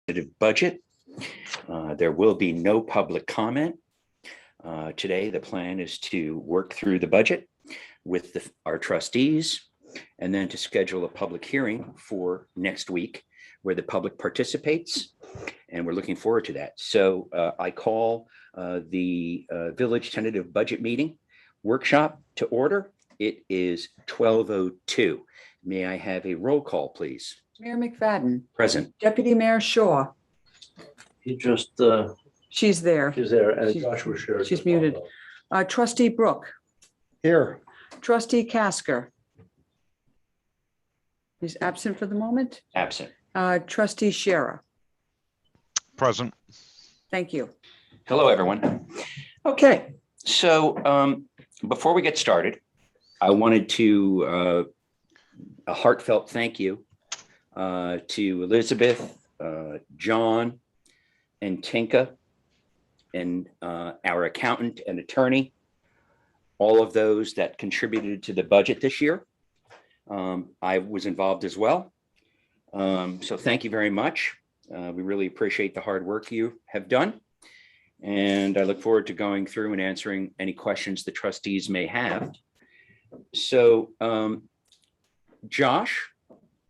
tentative budget. There will be no public comment. Today, the plan is to work through the budget with our trustees and then to schedule a public hearing for next week where the public participates. And we're looking forward to that. So I call the Village Tentative Budget Meeting Workshop to order. It is 12:02. May I have a roll call, please? Mayor McFadden. Present. Deputy Mayor Shaw. He just, She's there. is there, and She's- Joshua shared. she's muted. Trustee Brooke. Here. Trustee Casker. He's absent for the moment. Absent. Trustee Shara. Present. Thank you. Hello, everyone. Okay, so before we get started, I wanted to a heartfelt thank you to Elizabeth, John, and Tinka, and our accountant and attorney, all of those that contributed to the budget this year. I was involved as well. So thank you very much. We really appreciate the hard work you have done. And I look forward to going through and answering any questions the trustees may have. So Josh,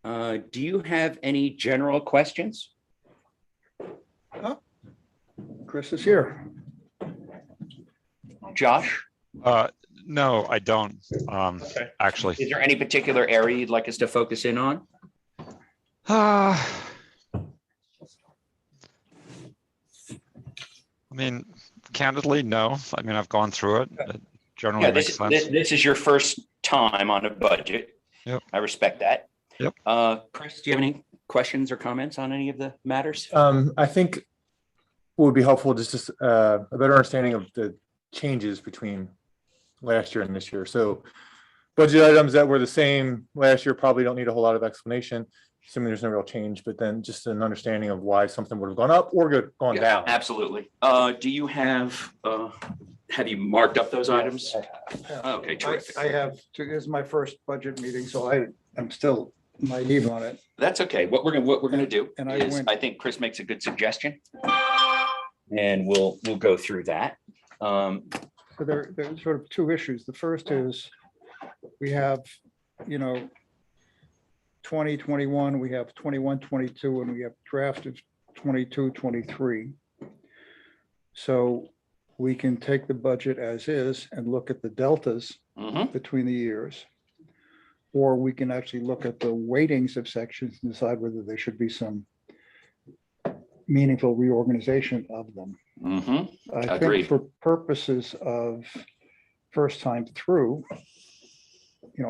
do you have any general questions? Chris is here. Josh, No, I don't. Okay. Actually. is there any particular area you'd like us to focus in on? I mean, candidly, no. I mean, I've gone through it. It generally Yeah, makes sense. this is your first time on a budget. Yep. I respect that. Yep. Chris, do you have any questions or comments on any of the matters? I think what would be helpful is just a better understanding of the changes between last year and this year. So budget items that were the same last year probably don't need a whole lot of explanation, assuming there's no real change, but then just an understanding of why something would have gone up or gone Yeah, down. absolutely. Do you have you marked up those items? Okay, terrific. I have, this is my first budget meeting, so I'm still naive on it. That's okay. What we're gonna do And I is, went- I think Chris makes a good suggestion. And we'll go through that. So there's sort of two issues. The first is we have, 2021, we have 21, 22, and we have drafted 22, 23. So we can take the budget as is and look at the deltas Mhm. between the years. Or we can actually look at the weightings of sections and decide whether there should be some meaningful reorganization of them. Mhm. I Agreed. think for purposes of first time through,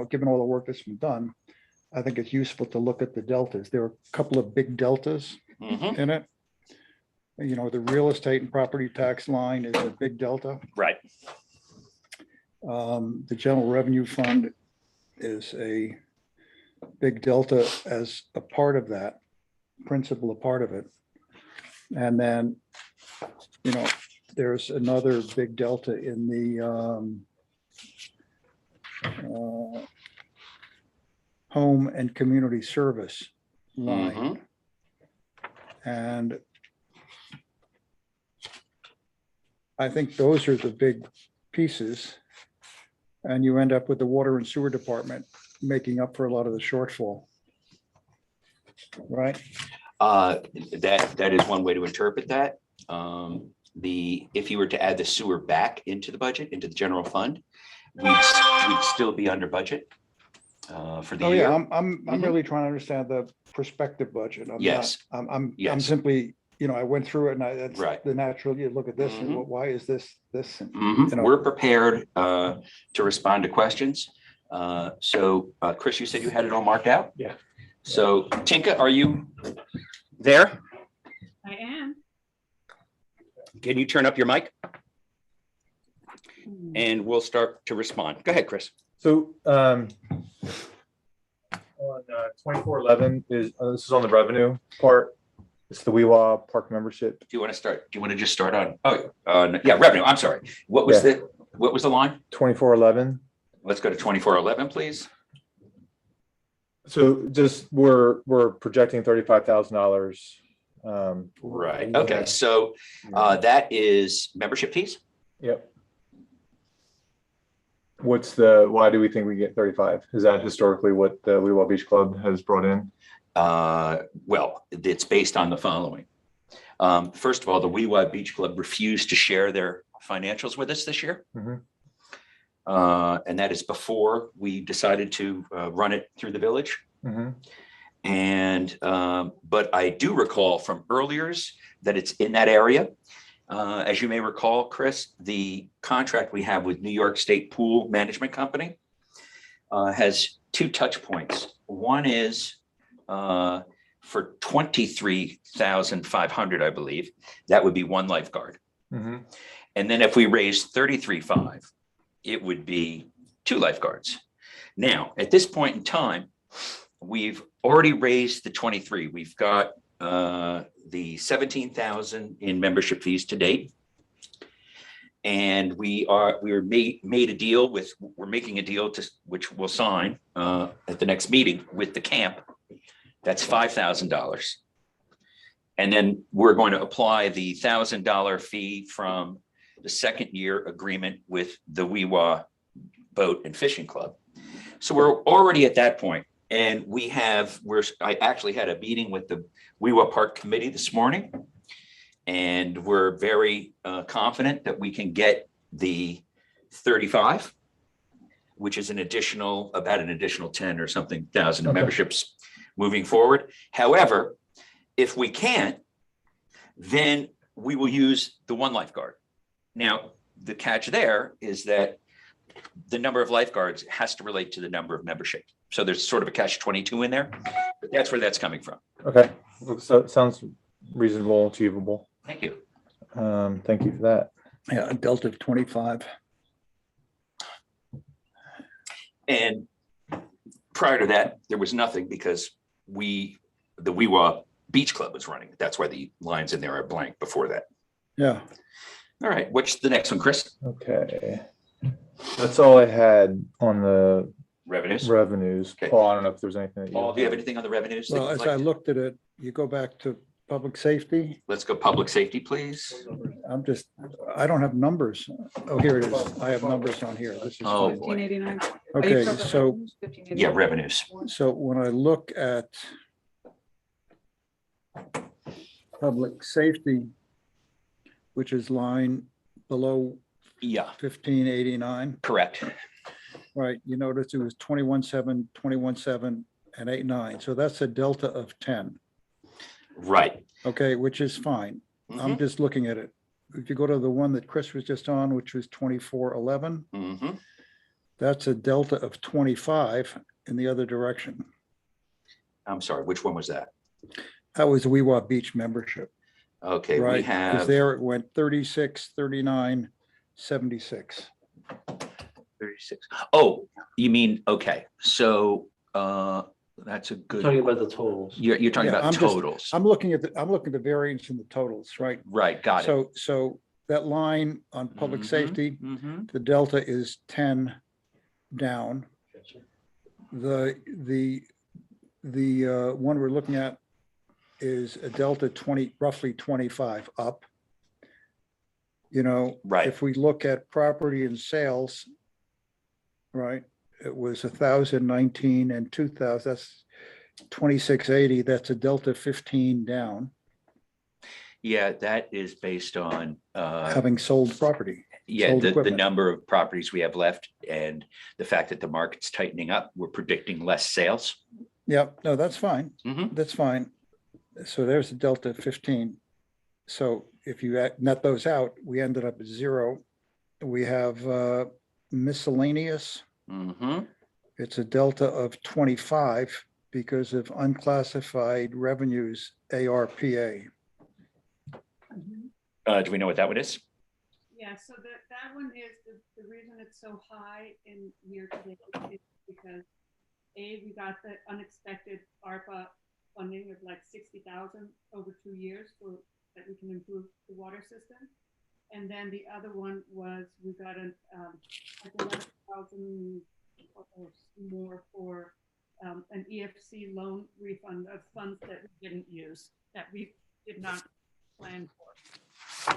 given all the work that's been done, I think it's useful to look at the deltas. There are a couple of big deltas Mhm. in it. The real estate and property tax line is a big delta. Right. The general revenue fund is a big delta as a part of that, principal a part of it. And then, there's another big delta in the home and community service line. Mhm. And I think those are the big pieces. And you end up with the water and sewer department making up for a lot of the shortfall. Right? That is one way to interpret that. If you were to add the sewer back into the budget, into the general fund, we'd still be under budget for the Oh, year. yeah, I'm Mhm. really trying to understand the prospective budget. I'm Yes. not- I'm Yes. simply, I went through it and that's Right. the natural, you look at this and Mhm. well, why is this? And, Mhm. We're prepared to respond to questions. So Chris, you said you had it all marked out? Yeah. So Tinka, are you there? I am. Can you turn up your mic? And we'll start to respond. Go ahead, Chris. So on 2411 is, this is on the revenue part. It's the WeWa park membership. Do you want to just start on, revenue, I'm sorry. What was the line? 2411. Let's go to 2411, please. So just we're projecting $35,000 Right. Okay. So that is membership fees. Yep. Why do we think we get 35? Is that historically what the Weewha Beach Club has brought in? Well, it's based on the following. First of all, the Weewha Beach Club refused to share their financials with us this year. Mhm. And that is before we decided to run it through the village. Mhm. And, but I do recall from earliers that it's in that area. As you may recall, Chris, the contract we have with New York State Pool Management Company has two touch points. One is for 23,500, I believe, that would be one lifeguard. Mhm. And then if we raise 33.5, it would be two lifeguards. Now, at this point in time, we've already raised the 23. We've got the 17,000 in membership fees to date. And we're making a deal which we'll sign at the next meeting with the camp. That's $5,000. And then we're going to apply the $1,000 fee from the second year agreement with the Weewha Boat and Fishing Club. So we're already at that point. And I actually had a meeting with the Weewha Park Committee this morning. And we're very confident that we can get the 35, which is about an additional 10 or something thousand of memberships moving forward. However, if we can't, then we will use the one lifeguard. Now, the catch there is that the number of lifeguards has to relate to the number of membership. So there's sort of a catch-22 in there, but that's where that's coming from. Okay, so it sounds reasonable, achievable. Thank you. Thank you for that. Yeah, a delta of 25. And prior to that, there was nothing because the Weewha Beach Club was running. That's why the lines in there are blank before that. Yeah. All right, what's the next one, Chris? Okay. That's all I had on the Revenues. revenues. Okay. Paul, I don't know if there's anything that Paul, do you have anything on the revenues? that Well, you'd as like I to- looked at it, you go back to public safety. Let's go public safety, please. I don't have numbers. Oh, here it is. I have numbers on here. This is Oh, fine. boy. 1589. Okay, so, Yeah, revenues. so when I look at public safety, which is line below Yeah, 1589, correct. right, you notice it was 21.7, 21.7, and 8.9. So that's a delta of 10, Right. okay, which is fine. I'm Mhm, just looking at it. If you go to the one that Chris was just on, which was 24.11, mhm. that's a delta of 25 in the other direction. I'm sorry, which one was that? That was Weewha Beach membership, Okay, we right? Because have there it went 36, 39, 76. 36. Oh, you mean, okay, so that's a Talking good, about the totals. you're talking Yeah, about I'm just- totals. I'm looking at the variance in the totals, right? Right, got it. So that line on public Mhm, safety, mhm. the delta is 10 down. The one we're looking at is a delta 20, roughly 25 up. You know, Right. if we look at property and sales, right, it was 1,019 and 2,000, that's 2680, that's a delta 15 down, Yeah, that is based on, having sold property. yeah, sold the equipment. number of properties we have left and the fact that the market's tightening up, we're predicting less sales. Yep, no, that's fine. Mhm. That's fine. So there's a delta 15. So if you net those out, we ended up at 0. We have miscellaneous. Mhm. It's a delta of 25 because of unclassified revenues, ARPA. Do we know what that one is? Yeah, so that one is, the reason it's so high in year to date is because we got the unexpected ARPA funding of like 60,000 over 2 years that we can improve the water system. And then the other one was we got like 11,000 or more for an EFC loan refund of funds that we didn't use, that we did not plan for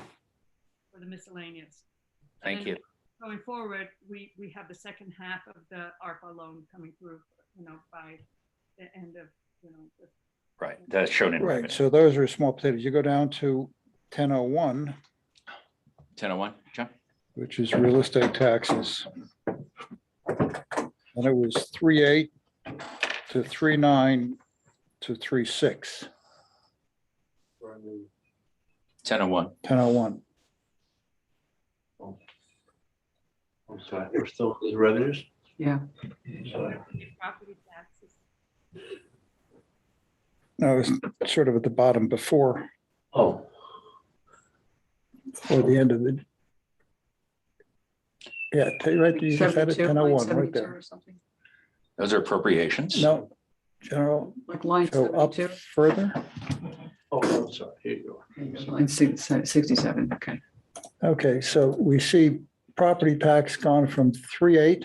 the miscellaneous. And Thank then you. Going forward, we have the second half of the ARPA loan coming through, by the end of, the Right, that's shown in Right, revenue. so those are small potatoes. You go down to 1001, 1001, John? which is real estate taxes. And it was 38 to 39 to 36, 1001. 1001. I'm sorry, we're still in revenues? Yeah. Sorry. property taxes. No, it's sort of at the bottom before, Oh, or the end of the. Yeah, tell you right, you just had it 72, 1001 right 72 there. or something. Those are appropriations. No, general, Like line go up 72. further. oh, I'm sorry, here you go. Line 67, okay. Okay, so we see property tax gone from 38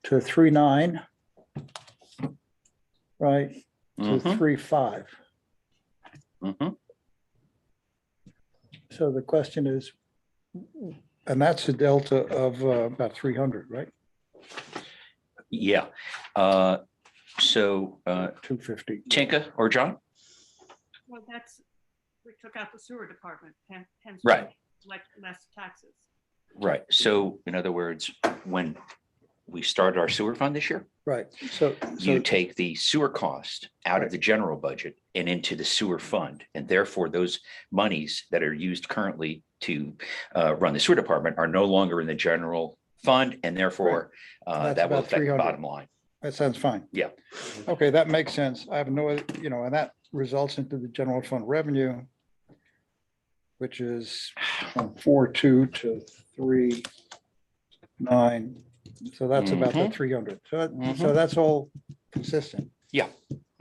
to 39, right, to Mhm, 35. mhm. So the question is, and that's a delta of about 300, right? Yeah. So 250. Tinka or John? Well, we took out the sewer department, hence. Right. Like less taxes. Right. So in other words, when we started our sewer fund this year, Right, so, you take the sewer cost out of Right. the general budget and into the sewer fund. And therefore, those monies that are used currently to run the sewer department are no longer in the general fund. And therefore, That's that will about affect the 300. bottom line. that sounds fine. Yeah. Okay, that makes sense. I have no, and that results into the general fund revenue, which is from 4.2 to 3.9. So that's about the Mhm. 300. So Mhm. that's all consistent. Yeah.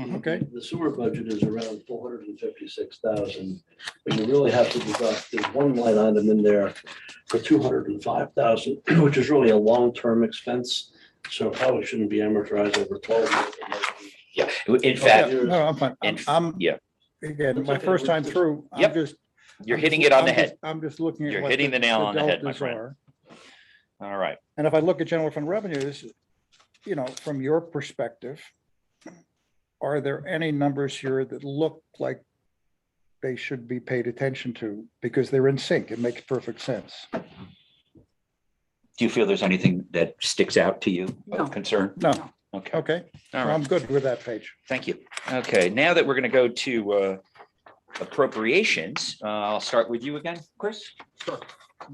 Okay, The sewer budget is around 456,000, but you really have to deduct, there's one line item in there for 205,000, which is really a long-term expense. So it probably shouldn't be amortized over 12 years. Yeah. In yeah, fact, no, I'm fine. in- I'm, yeah, again, That's my okay. first time through, Yep. I'm just. you're I'm hitting just- it on the I'm just- head. I'm just looking at You're what hitting the nail on the head, my deltas friend. are. All right. And if I look at general fund revenues, from your perspective, are there any numbers here that look like they should be paid attention to because they're in sync? It makes perfect sense. Do you feel there's anything that sticks out to you No. of concern? No, Okay. okay, All well, right. I'm good with that page. Thank you. Okay, now that we're going to go to appropriations, I'll start with you again, Chris.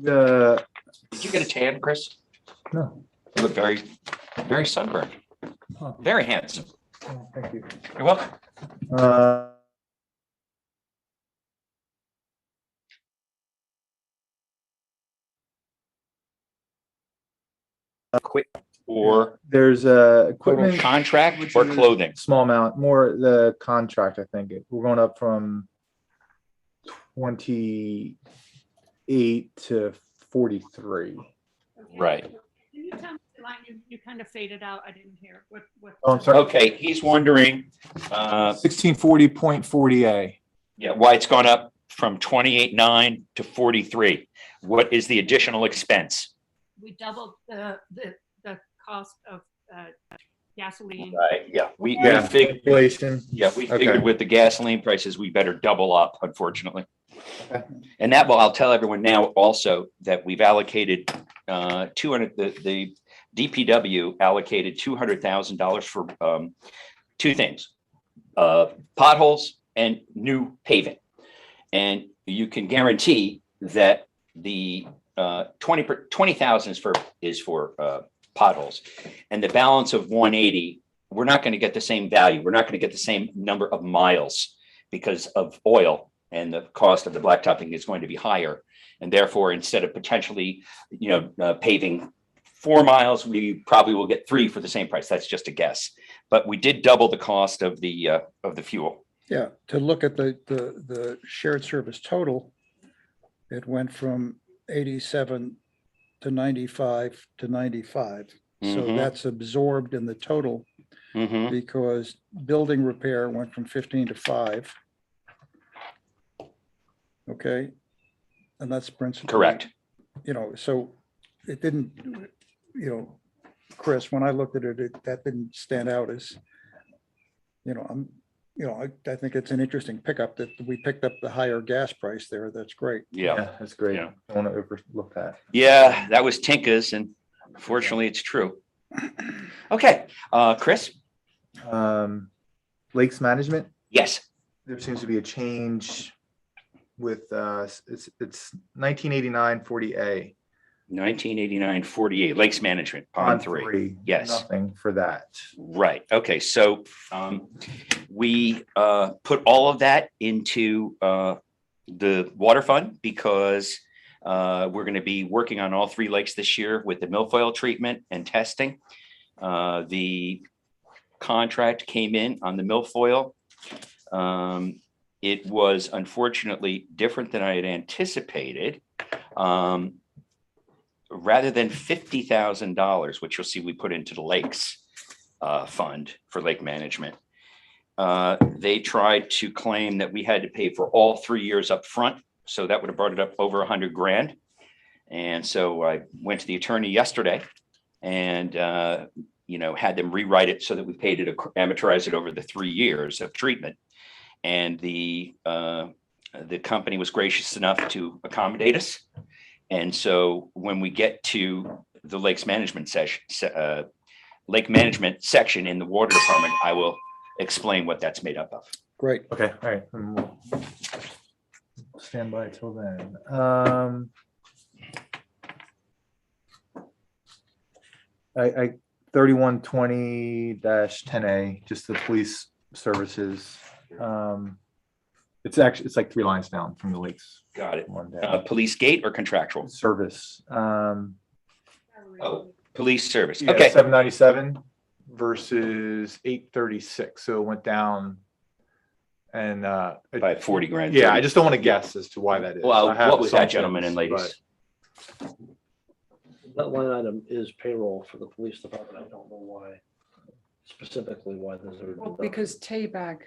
The, Did you get a tan, Chris? no, You look very, very sunburned. Huh. Very handsome. oh, thank you. You're welcome. Quick or There's total equipment. contract which or is clothing? Small amount, more the contract, I think. We're going up from 28 to 43. Okay. Right. Can you tell me the line you kind of faded out? I didn't hear what. Oh, I'm sorry. Okay, he's wondering, 1640.40A. yeah, why it's gone up from 28.9 to 43. What is the additional expense? We doubled the cost of gasoline. Right, yeah, we Yeah, figured, inflation. we Okay. figured with the gasoline prices, we better double up, unfortunately. Okay. And that will, I'll tell everyone now also that we've allocated 200, the DPW allocated $200,000 for two things, potholes and new paving. And you can guarantee that the 20,000 is for potholes, and the balance of 180, we're not going to get the same value. We're not going to get the same number of miles because of oil, and the cost of the blacktopping is going to be higher. And therefore, instead of potentially, paving 4 miles, we probably will get 3 for the same price. That's just a guess. But we did double the cost of the fuel. Yeah, to look at the shared service total, it went from 87 to 95 to 95. So Mhm. that's absorbed in the total Mhm. because building repair went from 15 to 5. okay? And that's principally. Correct. You know, so it didn't, you know, Chris, when I looked at it, that didn't stand out as, you know, I think it's an interesting pickup that we picked up the higher gas price there. That's great. Yeah. That's great. Yeah. Don't want to overlook that. Yeah, that was Tinka's, and fortunately, it's true. Okay, Chris? Lakes management, Yes. there seems to be a change with, it's 1989-40A. 1989-48, Lakes Management, Pond 3. Yes. Nothing for that. Right. Okay. So we put all of that into the water fund because we're going to be working on all 3 lakes this year with the milfoil treatment and testing. The contract came in on the milfoil. It was unfortunately different than I had anticipated. Rather than $50,000, which you'll see we put into the lakes fund for lake management, they tried to claim that we had to pay for all 3 years up front. So that would have brought it up over 100 grand. And so I went to the attorney yesterday and, you know, had them rewrite it so that we paid it, amortize it over the 3 years of treatment. And the company was gracious enough to accommodate us. And so when we get to the lakes management session, lake management section in the water department, I will explain what that's made up of. Great. Okay, all right. And we'll stand by till then. I 3120-10A, just the police services. It's like 3 lines down from the lakes. Got it. One down. Police gate or contractual? Service. Oh, police service. Yeah, Okay. 797 versus 836. So it went down. And By 40 grand. yeah, I just don't want to guess as to why that is. Well, I have what was that, assumptions, gentlemen and ladies? but That line item is payroll for the police department. I don't know why, specifically why there's a. Well, because Tayback,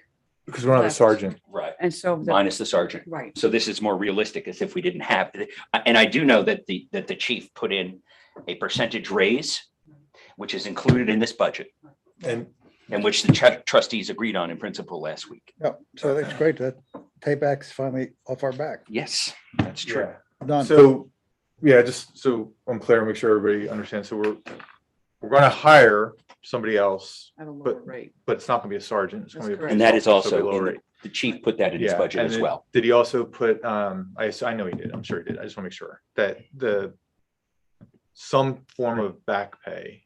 Because we're not a Left. sergeant. Right. and so, Minus the sergeant. right, So this is more realistic as if we didn't have, and I do know that the chief put in a percentage raise, which is included in this budget, And and which the trustees agreed on in principle last week. Yeah, so that's great. That Tayback's finally off our back. Yes, that's true. yeah. Done. So, yeah, just so I'm clear, make sure everybody understands. So we're going to hire somebody else, at a lower But- rate. but it's not going to be a sergeant. It's going to That's be. a correct. And that is police officer, so also, it'll be lower in- rate. the chief put that in his Yeah, budget and as then well. Did he also put, I know he did, I'm sure he did. I just want to make sure that some form of back pay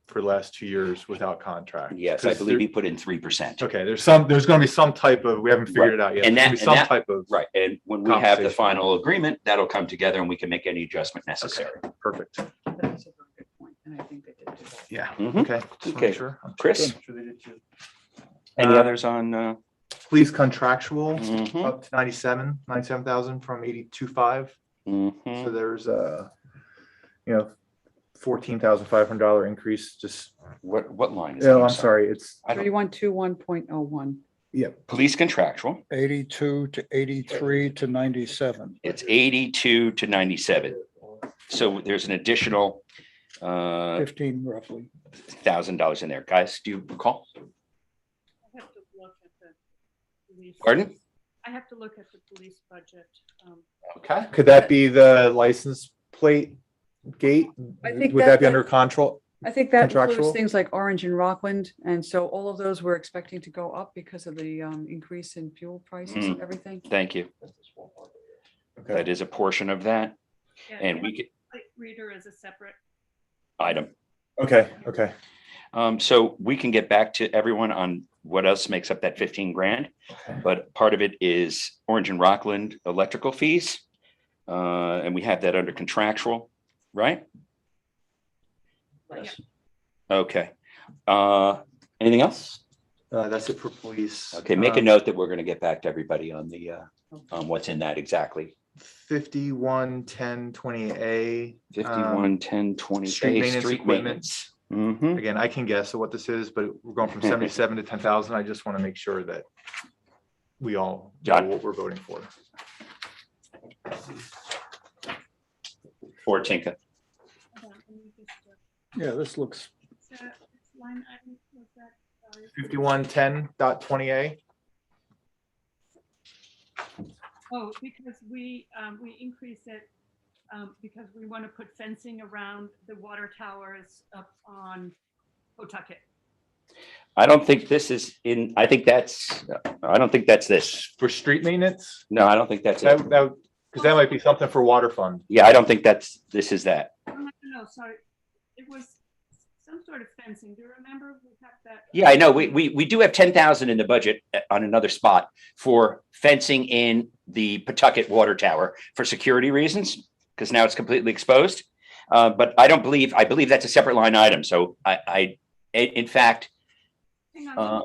for the last 2 years without contract. Yes, I 'Cause believe he there- put in 3%. Okay, there's going to be some type of, we haven't figured it out yet. And There's that- gonna be and some that- type of. Right, and when we have the Compensation. final agreement, that'll come together and we can make any adjustment necessary. Perfect. That's a very good point, and I think they did do that. Yeah. Mhm. Okay. just wanna Okay. make sure. I'm Chris? sure they did too. Any Uh, others on? Police contractual Mhm, up to 97,000 from 82.5. So mhm. there's a, $14,500 increase. Just, What line is that? oh, I'm sorry. It's, I don't- 3121.01. yeah, Police contractual, 82 to 83 to 97. it's 82 to 97. So there's an additional 15 roughly. $1,000 in there. Guys, do you recall? I have to look at the police. Pardon? I have to look at the police budget. Okay. could that be the license plate gate? I think Would that- that be under control? I think that includes Contractual? things like Orange and Rockland, and so all of those we're expecting to go up because of the increase in fuel prices and everything. Thank you. Okay. That is a portion of that. Yeah, And we could, Reader as a separate. item. Okay. So we can get back to everyone on what else makes up that 15 grand. Okay. But part of it is Orange and Rockland electrical fees. And we have that under contractual, right? Yes. Okay. Anything else? That's it for police. Okay, make a note that we're going to get back to everybody on the, on what's in that exactly. 511020A. 51, 10, 20, Street maintenance street equipment. maintenance. Mhm. Again, I can guess what this is, but we're going from 77 to 10,000. I just want to make sure that we all know John? what we're voting for. For Tinka. Hold on, let me just, Yeah, this looks, which line item was that? Sorry. 5110.20A. Oh, because we increase it, because we want to put fencing around the water towers up on Pawtucket. I don't think this is in, I don't think that's this. For street maintenance, No, I don't think that's it. because that might be something for water fund. Yeah, I don't think this is that. No, sorry. It was some sort of fencing. Do you remember? We have that. Yeah, I know. We do have 10,000 in the budget on another spot for fencing in the Pawtucket water tower for security reasons, because now it's completely exposed. But I believe that's a separate line item. So in fact, Hang on.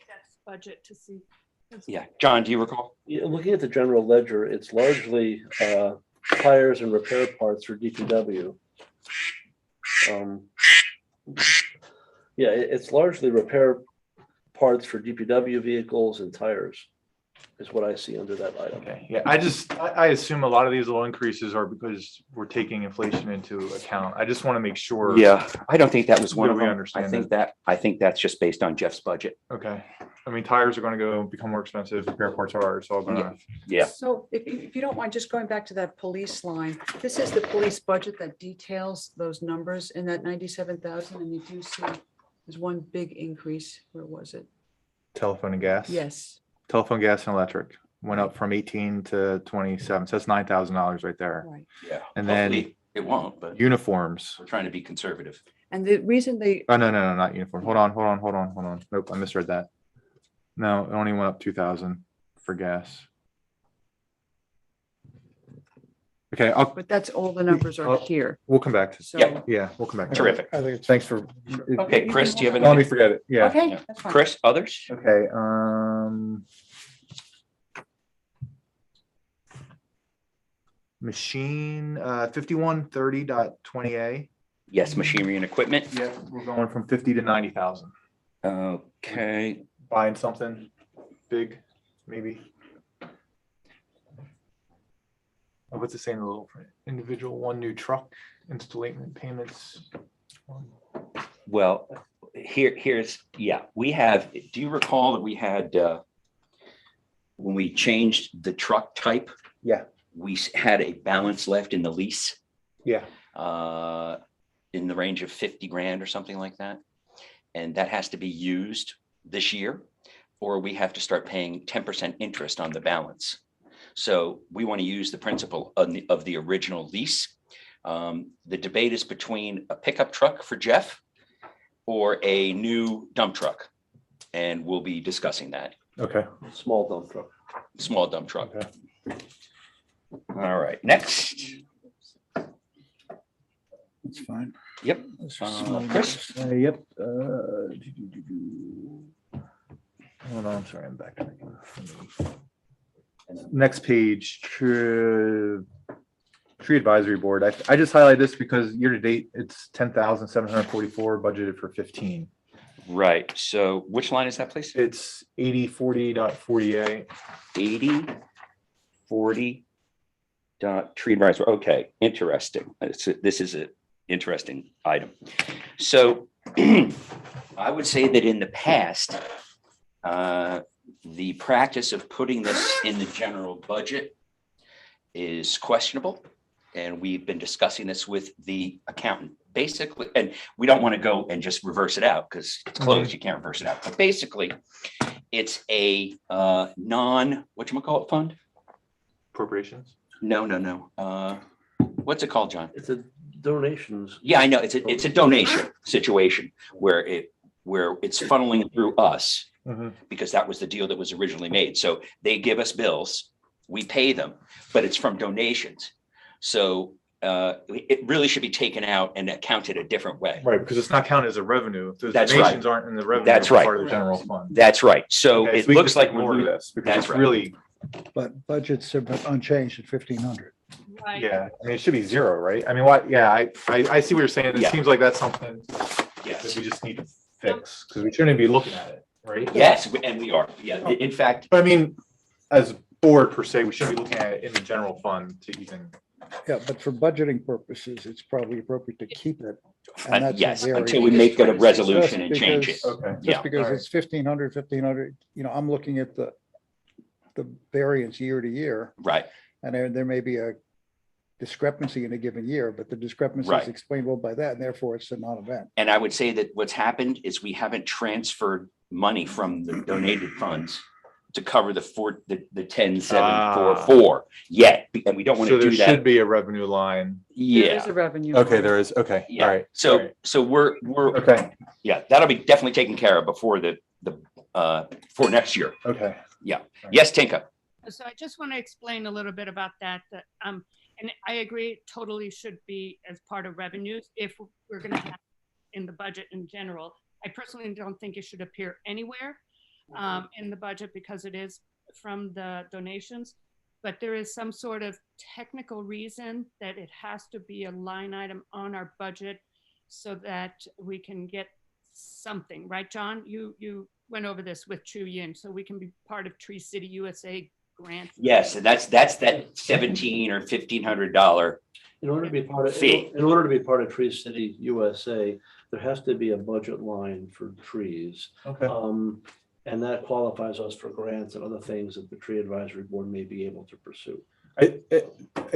That's budget to see. yeah. John, do you recall? Yeah, looking at the general ledger, it's largely tires and repair parts for DPW. Yeah, it's largely repair parts for DPW vehicles and tires is what I see under that item. Okay, yeah, I assume a lot of these little increases are because we're taking inflation into account. I just want to make sure. Yeah, I don't think that was one That of we them. understand I think that's just based on Jeff's budget. Okay, I mean, tires are going to become more expensive, repair parts are, it's all gonna. Yeah. So if you don't mind, just going back to that police line, this is the police budget that details those numbers in that 97,000, and you do see there's one big increase. Where was it? Telephone and gas. Yes. Telephone, gas and electric went up from 18 to 27, so that's $9,000 right there. Right. Yeah. And then Hopefully it won't, but uniforms. we're trying to be conservative. And the reason they, Oh, no, not uniform. Hold on. Nope, I misread that. No, it only went up 2,000 for gas. Okay, but that's all the numbers are here. we'll come back to, So. Yeah. we'll come back. to Terrific. I think it's. Thanks for, Okay, Chris, do you have don't let me anything? forget it. Yeah. Okay, Yeah. that's fine. Chris, others? Okay, machine, 5130.20A. Yes, machinery and equipment. Yeah, we're going from 50 to 90,000. Okay. Buying something big, maybe. Oh, what's it saying, a little individual, one new truck, installation payments. Well, here's, we have, do you recall that we had, when we changed the truck type? Yeah. We had a balance left in the lease, Yeah, in the range of 50 grand or something like that. And that has to be used this year, or we have to start paying 10% interest on the balance. So we want to use the principal of the original lease. The debate is between a pickup truck for Jeff or a new dump truck. And we'll be discussing that. okay. Small dump truck. Small dump truck. Okay. All right, next. That's fine. Yep. Chris? Yep. Hold on, I'm sorry, I'm back. Next page, tree advisory board. I just highlighted this because year to date, it's 10,744 budgeted for 15. Right. So which line is that, please? It's 8040.48. 8040 tree advisor. Okay, interesting. This is an interesting item. So I would say that in the past, the practice of putting this in the general budget is questionable. And we've been discussing this with the accountant, basically, and we don't want to go and just reverse it out because it's closed. You can't reverse it out. But basically, it's a whatchamacallit fund? Appropriations. No. What's it called, John? It's a donations. Yeah, I know. It's a donation situation where it's funneling through us because that was the deal that was originally made. So they give us bills, we pay them, but it's from donations. So it really should be taken out and accounted a different way. Right, because it's not counted as a revenue. Those That's donations right. aren't in the revenue. That's they're right. Part of the general fund. That's right. So Okay, it so we can looks like ignore we're this because that's it's right. really, But budget's unchanged at 1,500. Right. yeah, I mean, it should be zero, right? I mean, what, yeah, I see what you're saying. It Yeah. seems like that's something that Yes. we just need to fix because we shouldn't be looking at it. right? Yes, and we are. Yeah, in fact, But I mean, as a board per se, we should be looking at it in the general fund to even, Yeah, but for budgeting purposes, it's probably appropriate to keep it. And that's a yes, very- until we make it a resolution and Just change it. because- okay. Yeah. Just because Alright. it's 1,500, I'm looking at the variance year to year, Right, and there may be a discrepancy in a given year, but the discrepancy Right. is explainable by that, and therefore it's a non-event. and I would say that what's happened is we haven't transferred money from the donated funds to cover the 10,744 yet, and we don't want So to there do should that. be a revenue line. There Yeah, is a revenue. Okay, line. there is, okay, all yeah. right. So we're Okay, yeah, that'll be definitely taken care of before for next year. okay. Yes, Tinka. So I just want to explain a little bit about that, and I agree, it totally should be as part of revenues if we're going to have in the budget in general. I personally don't think it should appear anywhere in the budget because it is from the donations, but there is some sort of technical reason that it has to be a line item on our budget so that we can get something, right, John? You went over this with Chu Yin, so we can be part of Tree City USA grant. Yes, and that's that $1,700 or $1,500. In order to be part of, Fee. in order to be part of Tree City USA, there has to be a budget line for trees. Okay. And that qualifies us for grants and other things that the tree advisory board may be able to pursue. I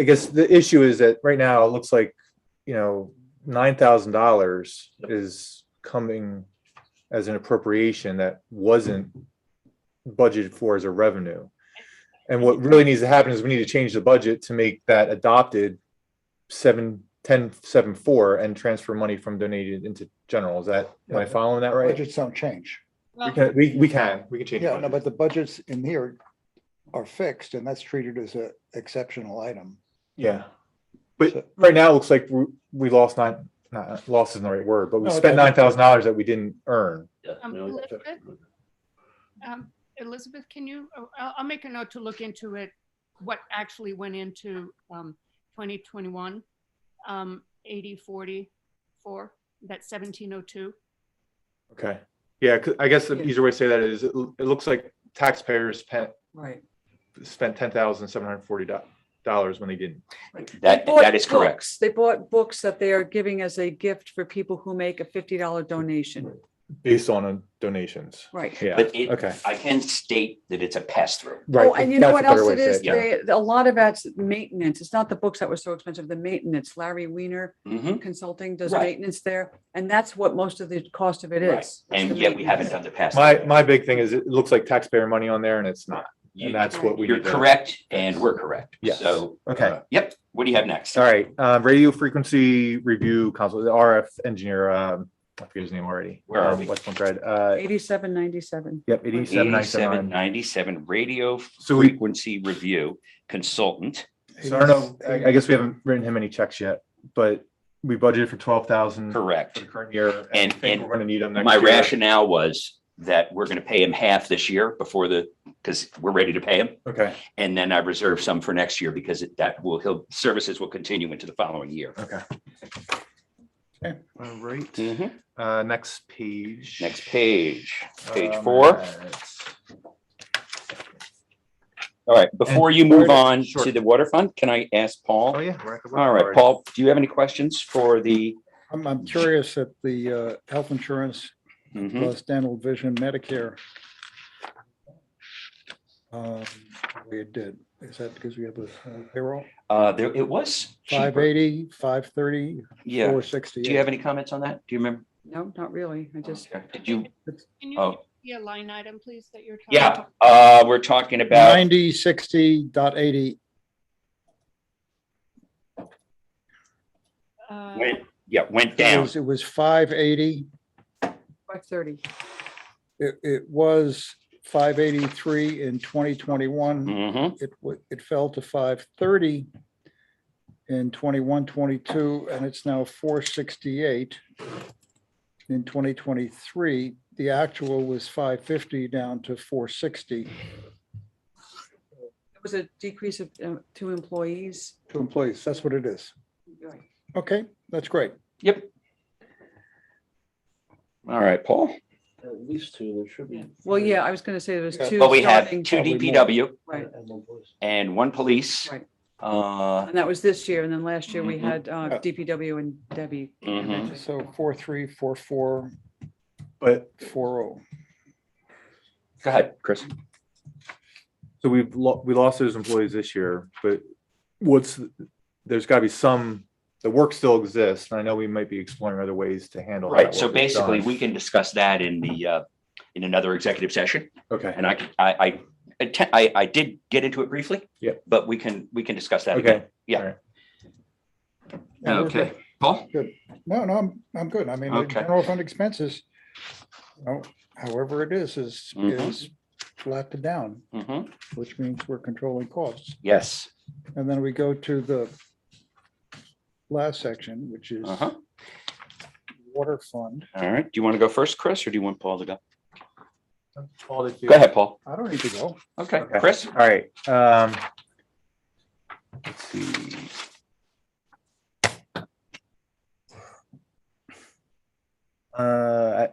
guess the issue is that right now it looks like, $9,000 is coming as an appropriation that wasn't budgeted for as a revenue. And what really needs to happen is we need to change the budget to make that adopted 1074 and transfer money from donated into general. Is that, am I following that right? Budgets don't change. Well, We can change. Yeah, no, budgets. but the budgets in here are fixed, and that's treated as an exceptional item. Yeah. But right now, it looks like we lost not lost isn't the right word, but we No, it spent doesn't. $9,000 that we didn't earn. Yeah, we only got Elizabeth? 50. Elizabeth, can you, I'll make a note to look into it, what actually went into 2021, 8044, that 1702. Okay. Yeah, 'cause I guess the easier way to say that is it looks like taxpayers Right. spent $10,740 when they didn't. They bought That is correct. books. They bought books that they are giving as a gift for people who make a $50 donation. Based on donations. Right. Yeah, But it, okay. I can state that it's a pass through. Right. Oh, and you know that's what a better else way it to say is? yeah. A lot of that's maintenance. It's not the books that were so expensive, the maintenance. Larry Weiner Mhm. Consulting does Right. maintenance there. And that's what most of the cost of it Right. is. And yet we haven't done the pass. My big thing is it looks like taxpayer money on there and it's not. You- And that's what we You're need to. correct, and we're correct. Yes. So, Okay. yep. What do you have next? All right, radio frequency review console, the RF engineer, I forget his name already. Where are we? West Point Grad, 8797. yep, 8797. 8797 radio So we, frequency review consultant. so I don't know, I guess we haven't written him any checks yet, but we budgeted for 12,000 for Correct. the current year. And I And- think and we're gonna need them next My year. rationale was that we're going to pay him half this year because we're ready to pay him. Okay, And then I reserve some for next year because services will continue into the following year. okay. Okay. All right, Mhm. next page. Next page, page Um, 4. All right, before you move on Sure. to the water fund, can I ask Oh, Paul? yeah. we're at the All right, already. Paul, do you have any questions for the? I'm curious at the health insurance Mhm. plus dental, vision, Medicare. The way it did. Is that because we have a payroll? It was cheaper. 580, 530, Yeah. 468. Do you have any comments on that? Do you remember? No, not really. I just, Did you? Can you Oh. give me a line item, please, that you're talking Yeah, about? we're talking about, 9060.80. went down. It was 580. 530. It was 583 in 2021. Mhm. It fell to 530 in 21-22, and it's now 468 in 2023. The actual was 550 down to 460. It was a decrease of 2 employees. To employees, that's what it is. Right. Okay, that's great. Yep. All right, Paul. At least two, there should be. Well, yeah, I was gonna say there was Yeah. two Well, we have starting. two probably more. DPW Right, And one police. and one police. Right. Uh, and that was this year, and then last year we Mhm. had DPW and Debbie. mhm. So 4-3, 4-4, But 4-0. Go ahead, Chris. so we lost those employees this year, but there's gotta be the work still exists. And I know we might be exploring other ways to handle. how Right, that so work is basically, done. we can discuss that in in another executive session. Okay, And I did get into it briefly. Yeah. But we can discuss that again. okay. Yeah. All right. Yeah, we're Okay, good. Paul? No, I'm good. I mean, the Okay. general fund expenses, however it is Mhm. flat to down, Mhm. which means we're controlling costs. Yes. And then we go to the last section, which is Uh-huh. water fund. All right. Do you want to go first, Chris, or do you want Paul to go? Paul, did you- Go ahead, Paul. I don't need to go. Okay, Okay. Chris? All right. Let's see. I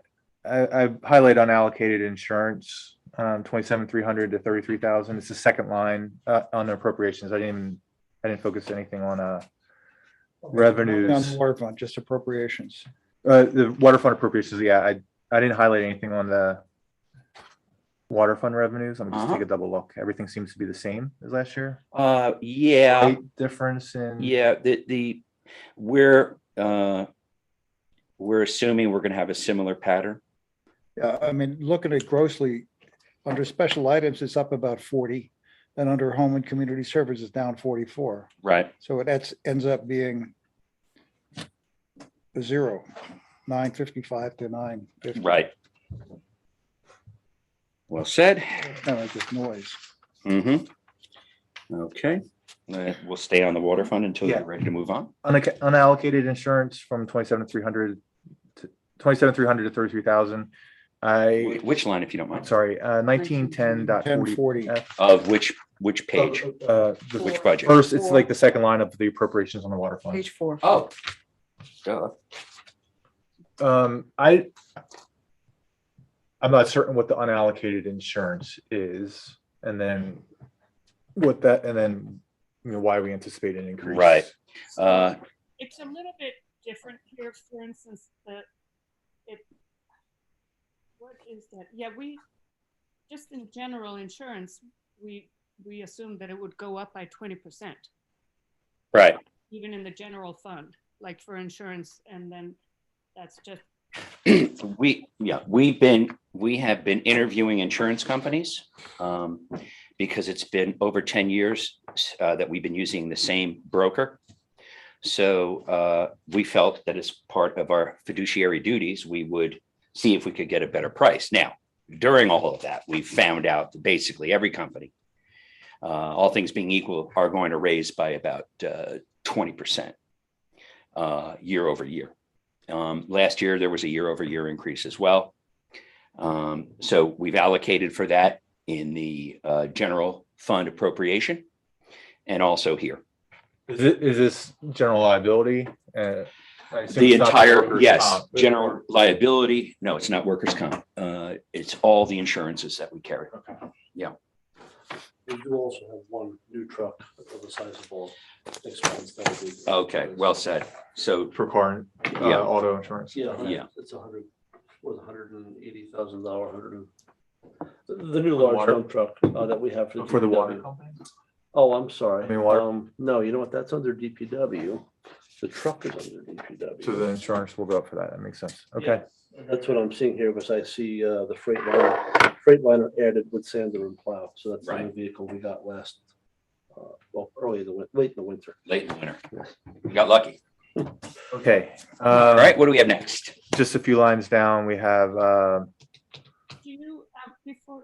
highlight unallocated insurance, 27,300 to 33,000. It's the second line on the appropriations. I didn't focus anything on revenues. On the water fund, just appropriations. The water fund appropriations. Yeah, I didn't highlight anything on the water fund revenues. I'm just Uh-huh. take a double look. Everything seems to be the same as last year. Yeah, Slight difference in. yeah, we're assuming we're gonna have a similar pattern. Yeah, I mean, looking at grossly, under special items, it's up about 40. And under home and community services, down 44. Right. So it ends up being a zero, 955 to 950. Right. Well said. Kind of like this noise. Mm-hmm. Okay. We'll stay on the water fund until Yeah. you're ready to move on. Unallocated insurance from 27,300 to 33,000. Which line, if you don't mind? Sorry, 1910.40. 1040. Of which page? Which budget? First, it's like the second line of the appropriations on the water fund. Page 4. Oh. Duh. I'm not certain what the unallocated insurance is, and then why we anticipate an increase. Right. It's a little bit different here, for instance, what is that? Yeah, just in general insurance, we assumed that it would go up by 20%, Right. even in the general fund, like for insurance, and then that's just, We have been interviewing insurance companies because it's been over 10 years that we've been using the same broker. So we felt that as part of our fiduciary duties, we would see if we could get a better price. Now, during all of that, we found out that basically every company, all things being equal, are going to raise by about 20% year over year. Last year, there was a year over year increase as well. So we've allocated for that in the general fund appropriation and also here. Is this general liability? I assume The it's not entire, workers' yes, comp. general liability. No, it's not workers' comp. It's all the insurances that we carry. Okay. We do also have one new truck of a sizable expense that would be. Okay, well said. So, For car, Yeah. auto insurance. Yeah, Yeah. it's $180,000, the new large water? dump truck that we have. For the water DPW. company? Oh, I'm sorry. I mean, water- No, you know what? That's under DPW. The truck is under DPW. So the insurance will go up for that. That makes sense. Okay. That's what I'm seeing here, because I see the Freightliner added with sander and plow. So that's the new Right. vehicle we got late in the winter. late in the winter. We got lucky. Okay. All right, what do we have next? Just a few lines down, we have, do you,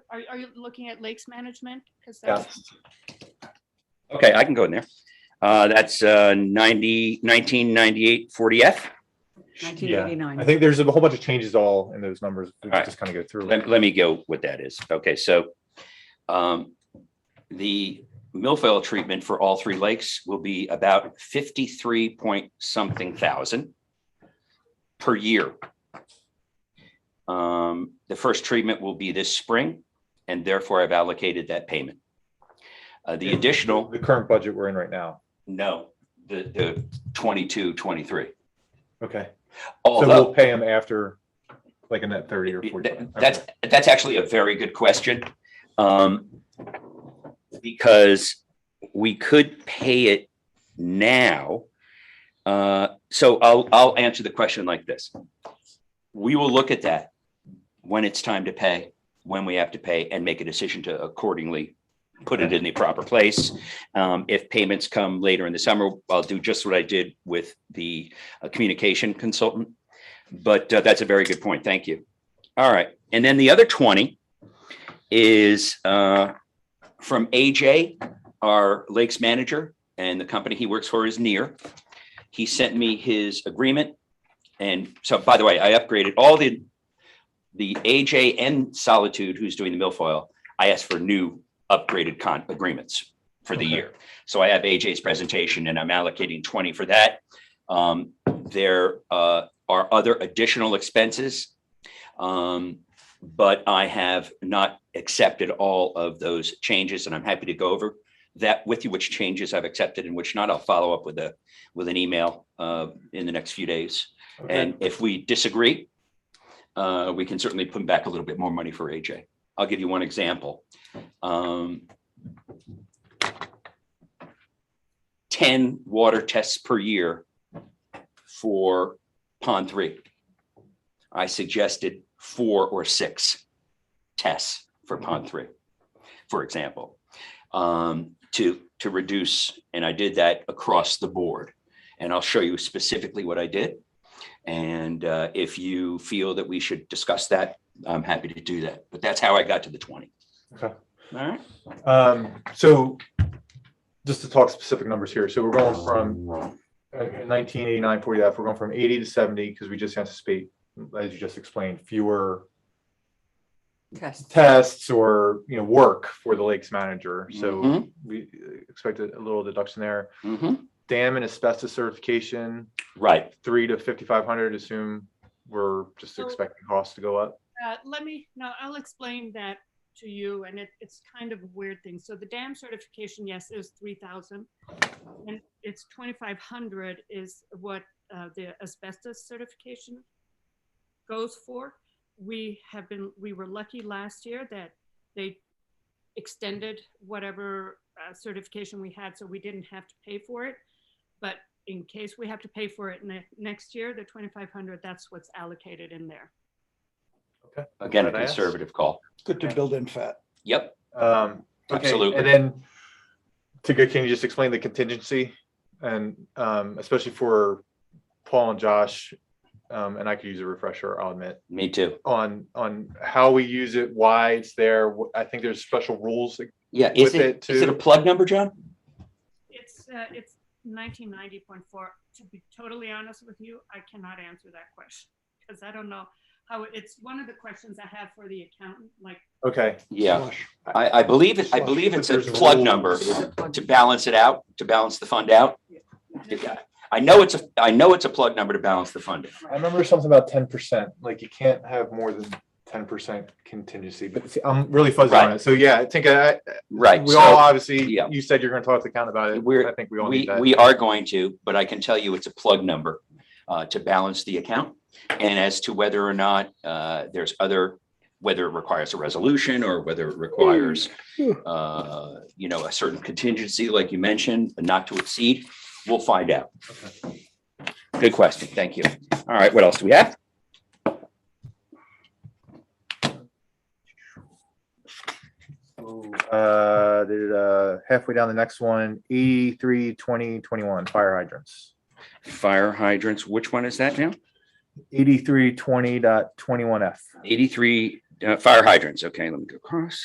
are you looking at lakes management? Because Yeah. that's, Okay, I can go in there. That's 1998 40F. 1989. I think there's a whole bunch of changes all in those numbers. We All right. just kind of go through. Let me go what that is. Okay, so the milfoil treatment for all three lakes will be about 53 point something thousand per year. The first treatment will be this spring, and therefore I've allocated that payment. The additional, The current budget we're in right now. no, the 22, 23. Okay. So Although we'll pay them after like a net 30 or 40. that's actually a very good question. Because we could pay it now. So I'll answer the question like this. We will look at that when it's time to pay, when we have to pay, and make a decision to accordingly put it in the proper place. If payments come later in the summer, I'll do just what I did with the communication consultant. But that's a very good point. Thank you. All right. And then the other 20 is from AJ, our lakes manager, and the company he works for is Near. He sent me his agreement. And so, by the way, I upgraded all the AJ and Solitude, who's doing the milfoil. I asked for new upgraded agreements for the year. So I have AJ's presentation and I'm allocating 20 for that. There are other additional expenses, but I have not accepted all of those changes, and I'm happy to go over that with you, which changes I've accepted and which not. I'll follow up with an email in the next few days. Okay. And if we disagree, we can certainly put back a little bit more money for AJ. I'll give you one example. 10 water tests per year for Pond 3. I suggested 4 or 6 tests for Pond 3, for example, to reduce, and I did that across the board. And I'll show you specifically what I did. And if you feel that we should discuss that, I'm happy to do that. But that's how I got to the 20. Okay. All right. So just to talk specific numbers here. So we're going from 1989 40F, we're going from 80 to 70 because we just anticipate, as you just explained, fewer tests or work for the lakes manager. So we expect a little deduction there. Dam and asbestos certification, Right. 3 to 5,500. Assume we're just expecting costs to go up. I'll explain that to you, and it's kind of a weird thing. So the dam certification, yes, is 3,000, and it's 2,500 is what the asbestos certification goes for. We were lucky last year that they extended whatever certification we had, so we didn't have to pay for it. But in case we have to pay for it next year, the 2,500, that's what's allocated in there. Okay. Again, a conservative call. Good to build in fat. Yep. Okay. Absolutely. And then can you just explain the contingency and especially for Paul and Josh, and I could use a refresher, I'll admit. Me too. On how we use it, why it's there. I think there's special rules. Yeah. Is it a plug number, John? It's 1990.4. To be totally honest with you, I cannot answer that question because I don't know how it's one of the questions I have for the accountant. Like, okay. Yeah. I believe it's a plug number to balance it out, to balance the fund out. I know it's a plug number to balance the fund. I remember something about 10%. Like you can't have more than 10% contingency, but see, I'm really fuzzy on it. So yeah, I think right. We all obviously. Yeah. You said you're going to talk to the accountant about it. I think we all need that. We are going to, but I can tell you it's a plug number to balance the account. And as to whether or not there's whether it requires a resolution or whether it requires, a certain contingency, like you mentioned, but not to exceed, we'll find out. Okay. Good question. Thank you. All right. What else do we have? Halfway down the next one, 83 20 21 fire hydrants. Fire hydrants. Which one is that now? 8320.21F. 83 fire hydrants. Okay, let me go across.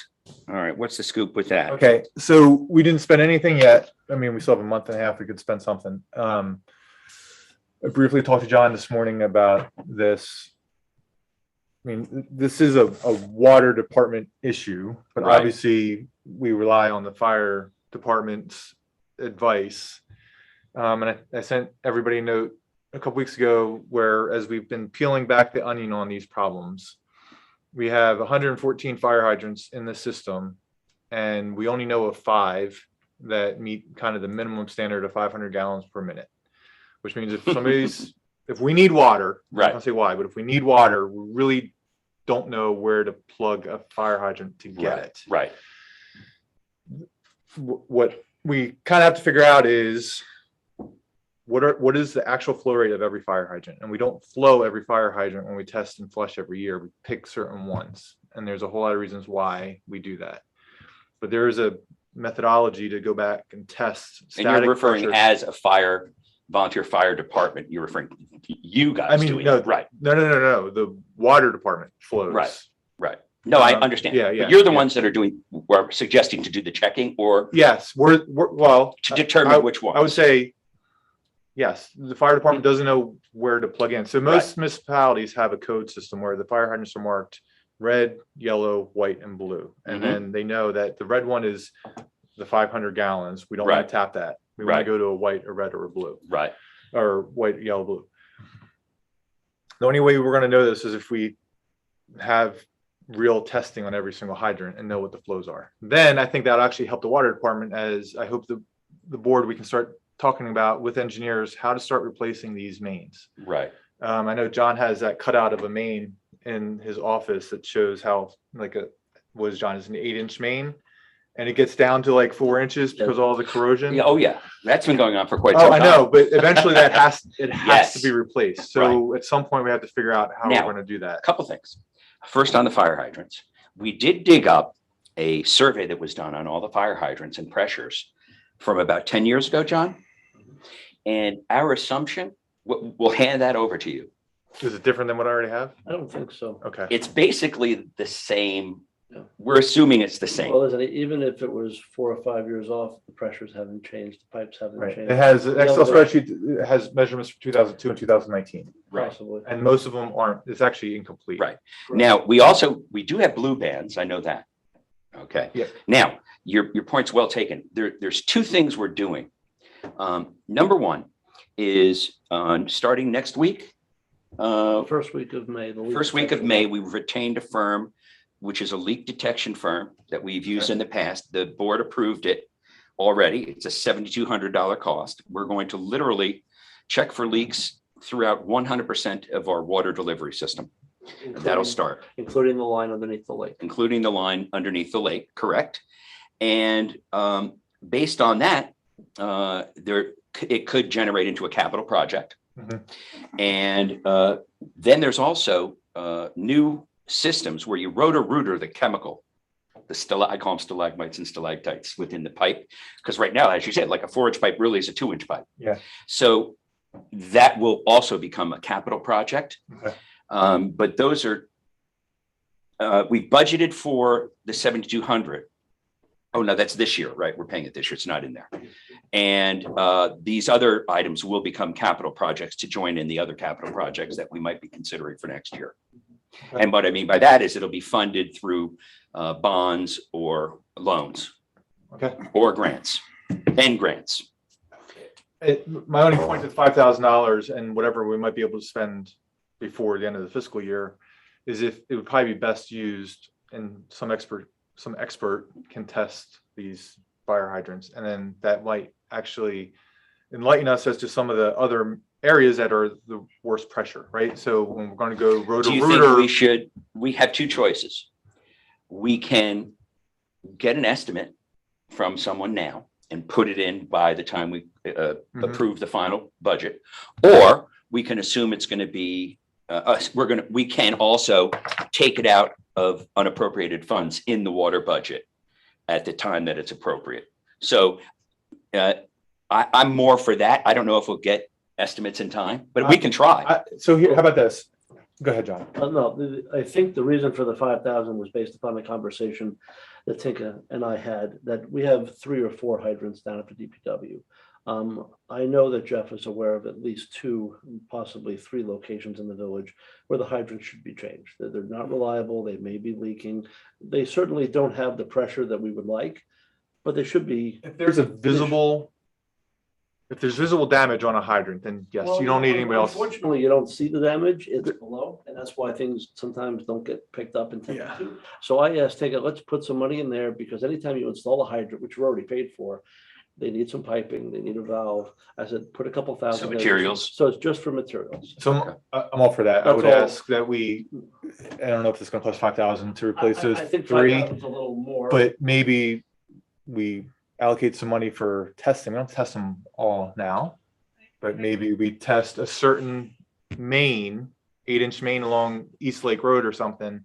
All right, what's the scoop with that? Okay, so we didn't spend anything yet. I mean, we still have a month and a half. We could spend something. I briefly talked to John this morning about this. I mean, this is a water department issue, but Right. obviously we rely on the fire department's advice. And I sent everybody a note a couple weeks ago where, as we've been peeling back the onion on these problems, we have 114 fire hydrants in the system, and we only know of 5 that meet kind of the minimum standard of 500 gallons per minute, which means if somebody's, if we need water, Right. I don't say why, but if we need water, we really don't know where to plug a fire hydrant to get it. Right. What we kind of have to figure out is what is the actual flow rate of every fire hydrant, and we don't flow every fire hydrant when we test and flush every year. We pick certain ones, and there's a whole lot of reasons why we do that, but there is a methodology to go back and test And you're static referring pressure. as a volunteer fire department, you're referring to you guys I mean, doing no, it, right? no. The water department flows. Right. No, I Um, understand. yeah, But you're the yeah. ones that are were suggesting to do the checking or Yes, we're well. to determine I- which one. I would say, yes, the fire department doesn't know where to plug in. So most municipalities have a code system where the fire hydrants are marked red, yellow, white, and blue. And Mhm. then they know that the red one is the 500 gallons. We don't want Right. to tap that. We want Right. to go to a white, a red, or a blue, Right. or white, yellow, blue. The only way we're going to know this is if we have real testing on every single hydrant and know what the flows are. Then I think that'll actually help the water department, as I hope the board, we can start talking about with engineers how to start replacing these mains. Right. I know John has that cutout of a main in his office that shows how John is an 8-inch main, and it gets down to like 4 inches because of all the corrosion. Yeah, oh, yeah. That's been going on for quite Oh, some I time. know, but eventually it has Yes. to be replaced. So at some point we have to figure out how Now, we're going to do that. A couple things. First, on the fire hydrants, we did dig up a survey that was done on all the fire hydrants and pressures from about 10 years ago, John. And our assumption, we'll hand that over to you. Is it different than what I already have? I don't think so. Okay. It's basically the same. Yeah. We're assuming it's the same. Well, listen, even if it was 4 or 5 years off, the pressures haven't changed, the pipes haven't Right. changed. It has an The Excel other- spreadsheet. It has measurements for 2002 and 2019, Right. Possibly. and most of them aren't. It's actually incomplete. Right. Now, we do have blue bands. I know that. Okay. Yeah. Now, your point's well taken. There's 2 things we're doing. Number one is starting next week. First week of May. First week of May, we've retained a firm, which is a leak detection firm that we've used in the past. The board approved it already. It's a $7,200 cost. We're going to literally check for leaks throughout 100% of our water delivery system. And that'll start, Including the line underneath the lake. including the line underneath the lake, correct? And based on that, it could generate into a capital project. Mhm. And then there's also new systems where you rotor-rooter the chemical, I call them stalagmites and stalactites within the pipe. Because right now, as you said, like a 4-inch pipe really is a 2-inch pipe. Yeah. So that will also become a capital project. Okay. But those are, we budgeted for the 7,200. Oh, no, that's this year, right? We're paying it this year. It's not in there. And these other items will become capital projects to join in the other capital projects that we might be considering for next year. Okay. And what I mean by that is it'll be funded through bonds or loans Okay. or grants and grants. My only point to $5,000 and whatever we might be able to spend before the end of the fiscal year is if it would probably be best used, and some expert can test these fire hydrants, and then that might actually enlighten us as to some of the other areas that are the worst pressure, right? So when we're going to go rotor Do you think rooter, we have 2 choices. We can get an estimate from someone now and put it in by the time we approve the final budget, or we can assume it's going to be we can also take it out of unappropriated funds in the water budget at the time that it's appropriate. So I'm more for that. I don't know if we'll get estimates in time, but we can try. so here, how about this? Go ahead, John. No, I think the reason for the 5,000 was based upon the conversation that Tinka and I had, that we have 3 or 4 hydrants down at the DPW. I know that Jeff is aware of at least 2, possibly 3 locations in the village where the hydrants should be changed. They're not reliable. They may be leaking. They certainly don't have the pressure that we would like, but they should be. If there's a visible if there's visible damage on a hydrant, then yes, Well, you don't need anybody else. Unfortunately, you don't see the damage, it's below, and that's why things sometimes don't get picked up in Tentative. So I asked, let's put some money in there, because anytime you install a hydrant, which we're already paid for, they need some piping, they need a valve. I said, put a couple thousand. Some there. materials. So it's just for materials. So I'm all for that. I would That's all. ask that I don't know if it's gonna cost 5,000 to replace those I think 3, 5,000 is a little more. but maybe we allocate some money for testing. We don't test them all now, but maybe we test a certain main, 8-inch main along East Lake Road or something,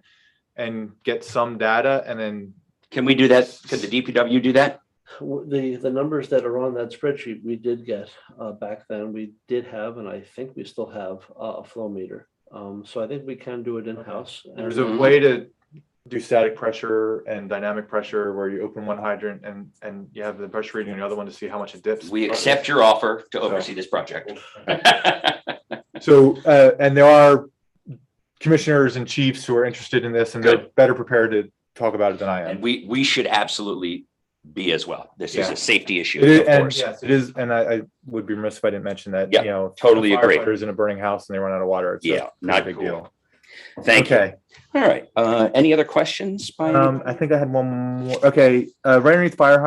and get some data, and then Can we do that? Could the DPW do that? The numbers that are on that spreadsheet, we did get back then, we did have, and I think we still have a flow meter. So I think we can do it in-house. there's a way to do static pressure and dynamic pressure where you open one hydrant and you have the pressure reading on the other one to see how much it dips. We accept your offer to oversee this project. So, and there are commissioners and chiefs who are interested in this, and they're better prepared to talk about it than I am. And we should absolutely be as well. This is Yeah. a safety issue, It is, of and course. yes, it is, and I would be remiss if I didn't mention that, Yeah, you know. totally agree. Firefighters in a burning house and they run out of water. It's Yeah, a not pretty big cool. deal. Thank you. Okay, All right. Any other questions? By I think I had one more. Okay, right underneath fire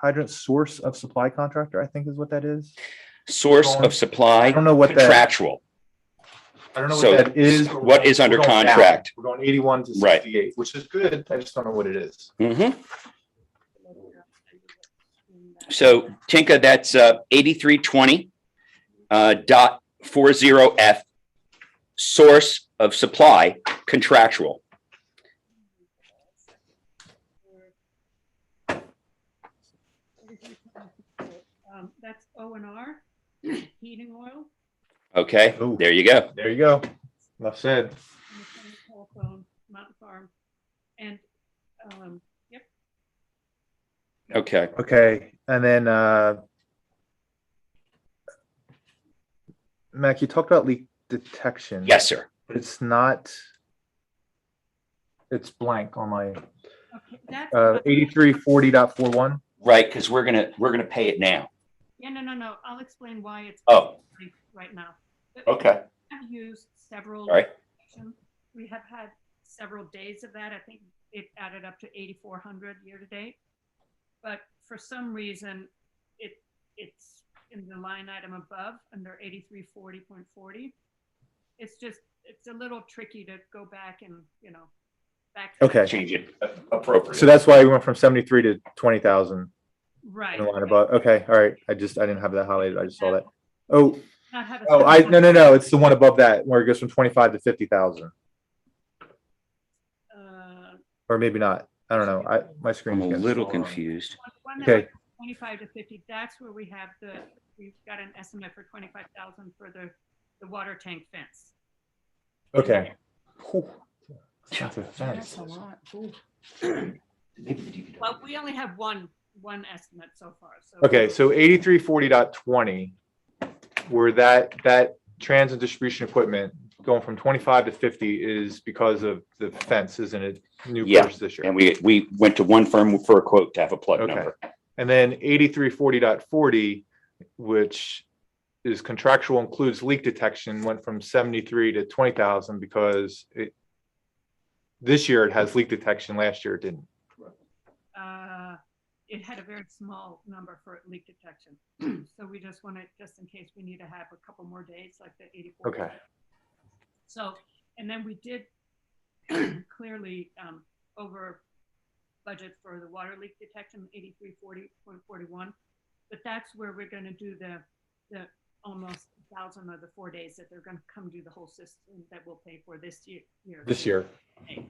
hydrant source of supply contractor, I think is what that is. Source of supply, I don't know what that, contractual. I don't know So what that is. what is under We're going down. contract? We're going 81 to Right. 68, which is good. I just don't know what it is. Mhm. So Tinka, that's 8320 dot 40F, source of supply, contractual. That's O&R, heating oil, Okay, Ooh. there you go. There you go. Enough said. and the telephone, Mountain Farm, and, yep, Okay. Okay, and then Mac, you talked about leak detection. Yes, sir. But it's not. It's blank on my okay, that's. 8340.41. Right, because we're gonna pay it now. Yeah, no, I'll explain why it's. Oh. Right now. Okay. I've used several. All right. We have had several days of that. I think it added up to 8,400 year to date. But for some reason, it's in the line item above under 8340.40. It's a little tricky to go back and, back. Okay. Change it appropriately. So that's why we went from 73 to 20,000 Right. in the line above. Okay, all right. I didn't have that highlighted. I just saw that. Oh, Not have a no. It's the one above that where it goes from 25 to 50,000, or maybe not. I don't know. My screen. I'm a little confused. One that Okay. was 25 to 50, that's where we've got an estimate for 25,000 for the water tank fence. Okay. That's a lot. Ooh. Well, we only have one estimate so far, so. Okay, so 8340.20, where that transit distribution equipment going from 25 to 50 is because of the fence, isn't it? New Yeah, purchase this year. And we went to one firm for a quote to have a plug Okay. number. And then 8340.40, which is contractual, includes leak detection, went from 73 to 20,000 because this year it has leak detection. Last year it didn't. It had a very small number for leak detection. So we just wanted, just in case we need to have a couple more days, like the 84. Okay. So, and then we did clearly over budget for the water leak detection, 8340.41. But that's where we're going to do the almost 1,000 of the 4 days that they're going to come do the whole system that we'll pay for this year. This year. Okay.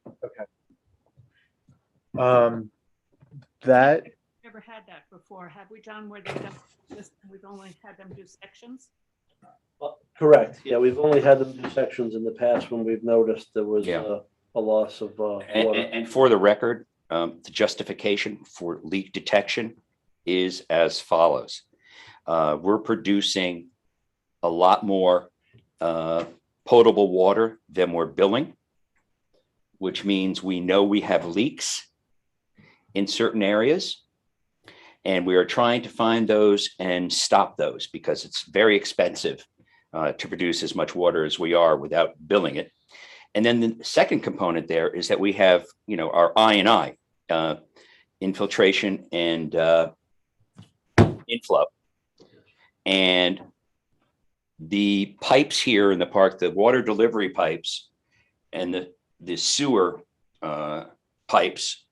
Okay. That Never had that before, have we, John, where they've done this, we've only had them do sections? Correct. Yeah, we've only had them do sections in the past when we've noticed there was Yeah. a loss of water. And for the record, the justification for leak detection is as follows. We're producing a lot more potable water than we're billing, which means we know we have leaks in certain areas. And we are trying to find those and stop those because it's very expensive to produce as much water as we are without billing it. And then the second component there is that we have, our I&I, infiltration and inflow. And the pipes here in the park, the water delivery pipes and the sewer pipes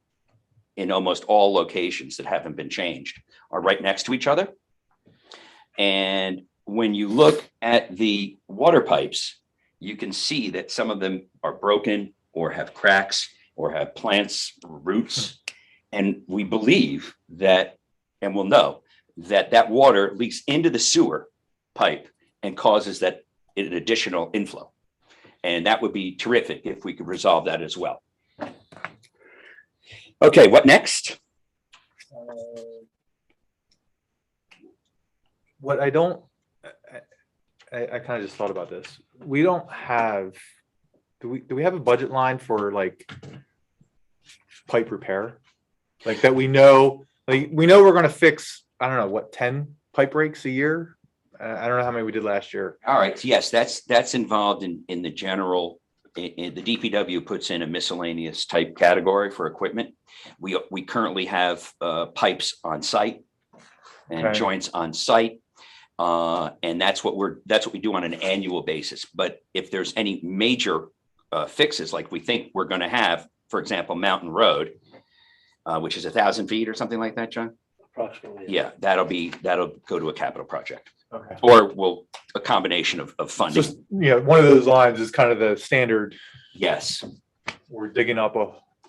in almost all locations that haven't been changed are right next to each other. And when you look at the water pipes, you can see that some of them are broken or have cracks or have plants, roots. And we believe that, and we'll know that that water leaks into the sewer pipe and causes that an additional inflow. And that would be terrific if we could resolve that as well. Okay, what next? What I don't, I kind of just thought about this. We don't have, do we have a budget line for like pipe repair? Like that we know we're going to fix, I don't know, what, 10 pipe breaks a year? I don't know how many we did last year. All right, yes, that's involved in the general, in the DPW puts in a miscellaneous type category for equipment. We currently have pipes on site and Okay. joints on site. And that's what we do on an annual basis. But if there's any major fixes like we think we're going to have, for example, Mountain Road, which is 1,000 feet or something like that, John? Approximately. Yeah, that'll go to a capital project, Okay. or a combination of funding. Just, one of those lines is kind of the standard. Yes, We're digging up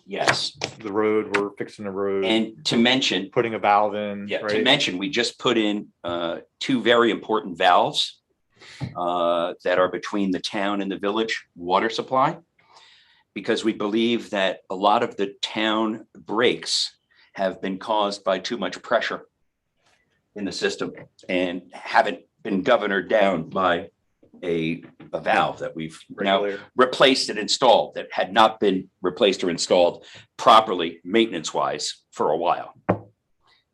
yes. the road, we're fixing the road, And to mention, putting a valve in, yeah, to right? mention, we just put in 2 very important valves that are between the town and the village water supply, because we believe that a lot of the town breaks have been caused by too much pressure in the system and haven't been governed down by a valve that we've now Regulator. replaced and installed that had not been replaced or installed properly maintenance wise for a while.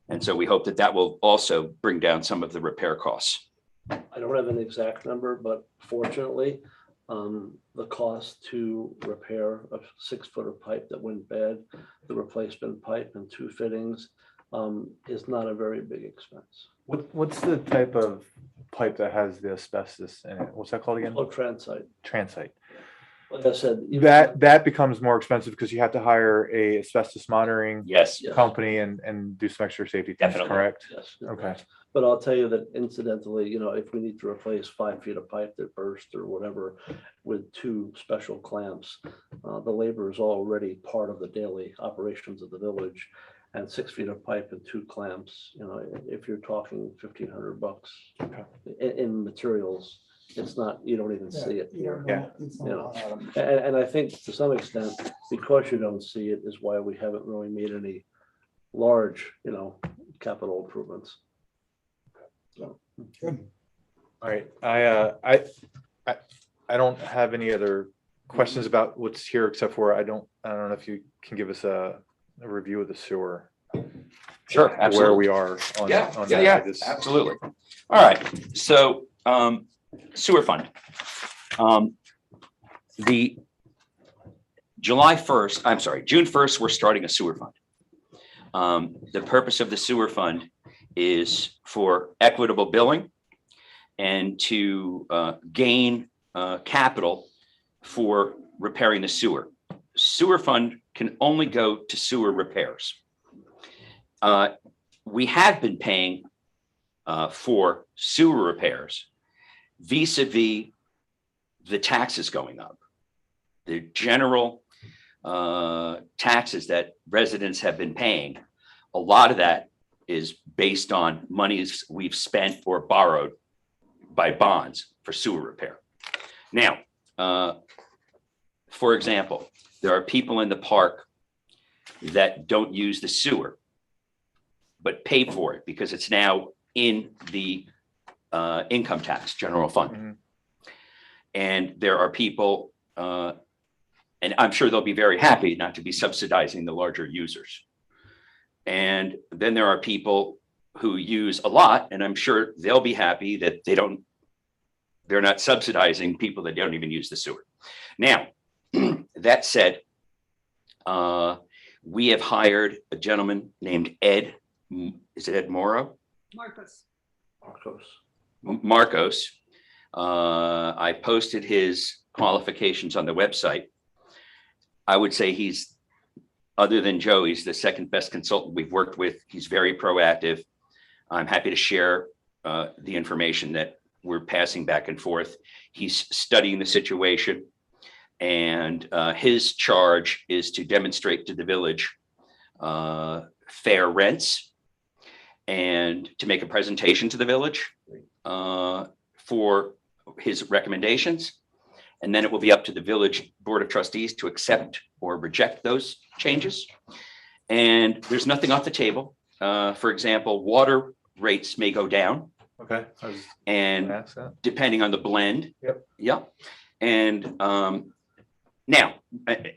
And so we hope that will also bring down some of the repair costs. I don't have an exact number, but fortunately, the cost to repair a 6-foot of pipe that went bad, the replacement pipe and 2 fittings, is not a very big expense. What's the type of pipe that has the asbestos in it? What's that called again? Oh, transite. Transite. Like I said. That becomes more expensive because you have to hire a asbestos monitoring Yes, Yes. company and do some extra safety things, Definitely. correct? Yes. Okay. But I'll tell you that incidentally, if we need to replace 5 feet of pipe that burst or whatever with 2 special clamps, the labor is already part of the daily operations of the village. And 6 feet of pipe and 2 clamps, if you're talking $1,500 Okay. in materials, it's not, you don't even see it. Yeah. And I think to some extent, because you don't see it is why we haven't really made any large, capital improvements. So. All right. I don't have any other questions about what's here except for I don't know if you can give us a review of the sewer. sure, Where absolutely. we are on Yeah, that. yeah, I just- absolutely. All right, so sewer fund. The June 1st, we're starting a sewer fund. The purpose of the sewer fund is for equitable billing and to gain capital for repairing the sewer. Sewer fund can only go to sewer repairs. We have been paying for sewer repairs vis-a-vis the taxes going up. The general taxes that residents have been paying, a lot of that is based on monies we've spent or borrowed by bonds for sewer repair. Now, for example, there are people in the park that don't use the sewer, but pay for it because it's now in the income tax general fund. Mhm. And there are people, and I'm sure they'll be very happy not to be subsidizing the larger users. And then there are people who use a lot, and I'm sure they'll be happy that they're not subsidizing people that don't even use the sewer. Now, that said, we have hired a gentleman named Ed, is it Ed Morrow? Marcos. Marcos. I posted his qualifications on the website. I would say he's, other than Joe, he's the second best consultant we've worked with. He's very proactive. I'm happy to share the information that we're passing back and forth. He's studying the situation, and his charge is to demonstrate to the village fair rents and to make a presentation to the village for his recommendations. And then it will be up to the village board of trustees to accept or reject those changes. And there's nothing off the table. For example, water rates may go down. Okay. I was And gonna ask that. depending on the blend. Yep. Yeah. And now,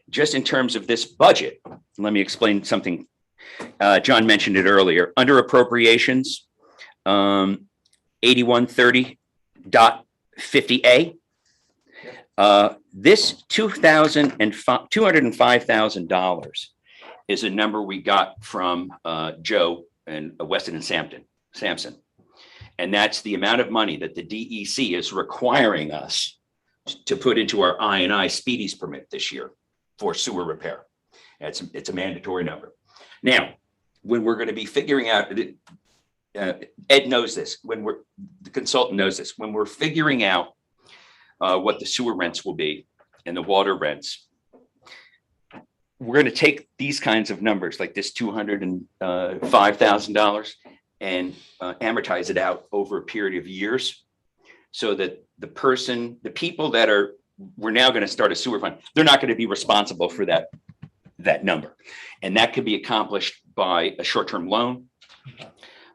just in terms of this budget, let me explain something. John mentioned it earlier. Under appropriations, 8130.50A. This $205,000 is a number we got from Joe and Weston and Sampson. And that's the amount of money that the DEC is requiring us to put into our I&I Speedies permit this year for sewer repair. It's a mandatory number. Now, when we're going to be figuring out, Ed knows this, the consultant knows this, when we're figuring out what the sewer rents will be and the water rents, we're going to take these kinds of numbers, like this $205,000, and amortize it out over a period of years, so that the people that we're now going to start a sewer fund, they're not going to be responsible for that number. And that could be accomplished by a short-term loan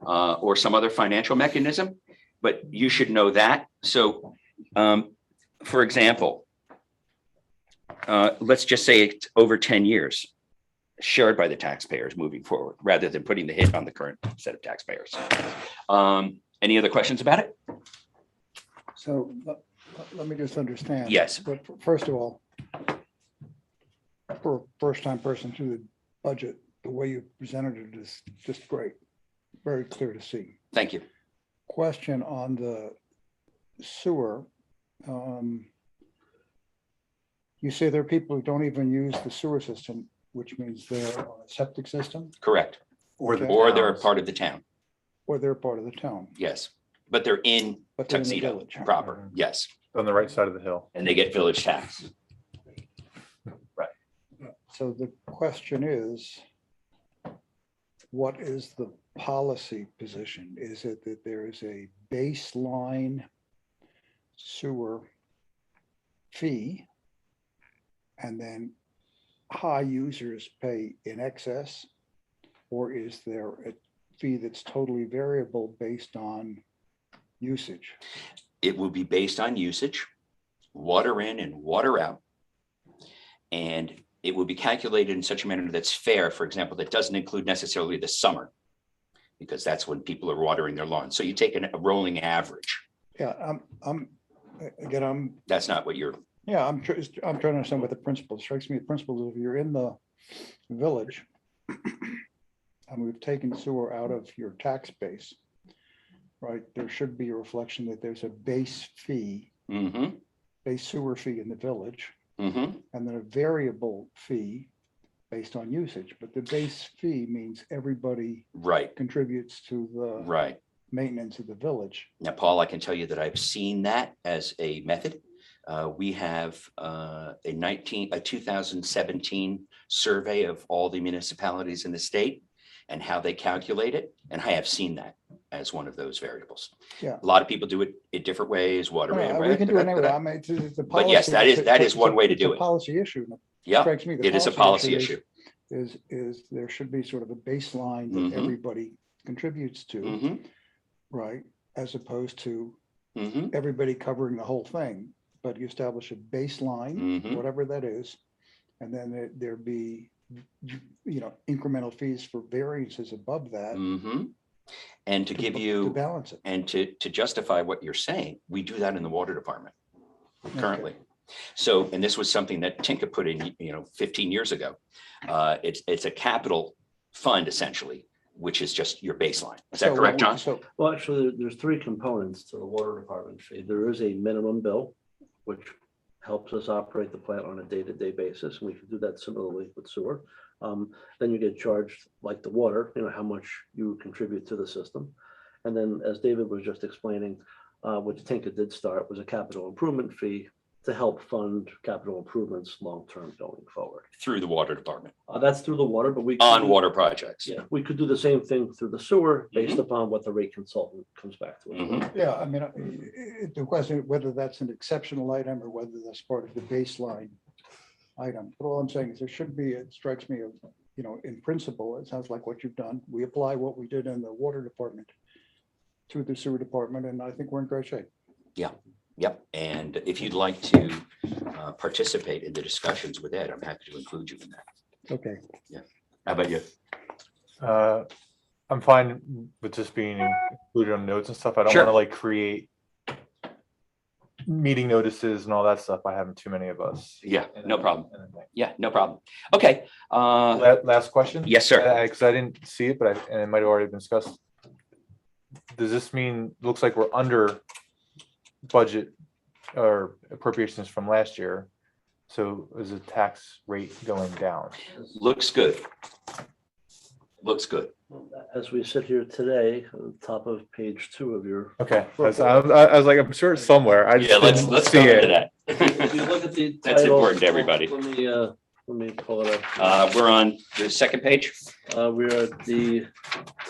or some other financial mechanism, but you should know that. So, for example, let's just say it's over 10 years, shared by the taxpayers moving forward, rather than putting the hit on the current set of taxpayers. Any other questions about it? So let me just understand. Yes. But first of all, for a first-time person through the budget, the way you presented it is just great. Very clear to see. Thank you. Question on the sewer. You say there are people who don't even use the sewer system, which means they're on a septic system, Correct. Or the Or they're a towns. part of the town. or they're part of the town. Yes. But they're in But they're in the Tuxedo village. proper. Yes. On the right side of the hill. And they get village tax. So the question is, what is the policy position? Is it that there is a baseline sewer fee, and then high users pay in excess? Or is there a fee that's totally variable based on usage? It will be based on usage, water in and water out. And it will be calculated in such a manner that's fair, for example, that doesn't include necessarily the summer, because that's when people are watering their lawns. So you take a rolling average. Yeah, I'm That's not what you're, I'm trying to understand what the principle strikes me. The principle is if you're in the village and we've taken sewer out of your tax base, right? There should be a reflection that there's a base fee, base sewer fee in the village, and then a variable fee based on usage. But the base fee means everybody right, contributes to the right. maintenance of the village. Now, Paul, I can tell you that I've seen that as a method. We have a 2017 survey of all the municipalities in the state and how they calculate it. And I have seen that as one of those variables. Yeah. A lot of people do it in different ways, water. We can do it anyway. I mean, it's a But yes, policy- that is one way to it's a do it. Policy issue. Yeah, Strikes me, the it is a policy issue. Is there should be sort of a baseline that Mhm. everybody contributes to, Mhm, right? As opposed to mhm, everybody covering the whole thing, but you establish a baseline, mhm. whatever that is. And then there be, incremental fees for variances above that. Mhm. And to give To you, balance it. and to justify what you're saying, we do that in the water department currently. So, and this was something that Tinka put in, 15 years ago. It's a capital fund essentially, which is just your baseline. Is that So correct, John? So, Well, actually, there's three components to the water department fee. There is a minimum bill, which helps us operate the plant on a day-to-day basis. And we can do that similarly with sewer. Then you get charged like the water, how much you contribute to the system. And then, as David was just explaining, which Tinka did start, was a capital improvement fee to help fund capital improvements long-term going forward. Through the water department That's through the water, but we. on water projects. Yeah, we could do the same thing through the sewer based upon what the rate consultant comes back to us. with. Mhm. yeah, I mean, the question, whether that's an exceptional item or whether that's part of the baseline item. But all I'm saying is there should be, it strikes me, in principle, it sounds like what you've done. We apply what we did in the water department to the sewer department, and I think we're in great shape. Yep. And if you'd like to participate in the discussions with Ed, I'm happy to include you in that. Okay. How about you? I'm fine with just being included on notes and stuff. I don't Sure. want to like create meeting notices and all that stuff. I have too many of us. Yeah, And no then- problem. and then- Yeah, no problem. Okay. Last question. Yes, sir. Because I didn't see it, but and it might have already been discussed. Does this mean, looks like we're under budget or appropriations from last year? So is the tax rate going down? Looks good. Looks good. As we sit here today, on the top of page 2 of your. Okay. I was like, I'm sure it's somewhere. I just Yeah, let's didn't go see into it. that. If you look at the. That's title- important to everybody. Let me pull it up. We're on the second page, We're at the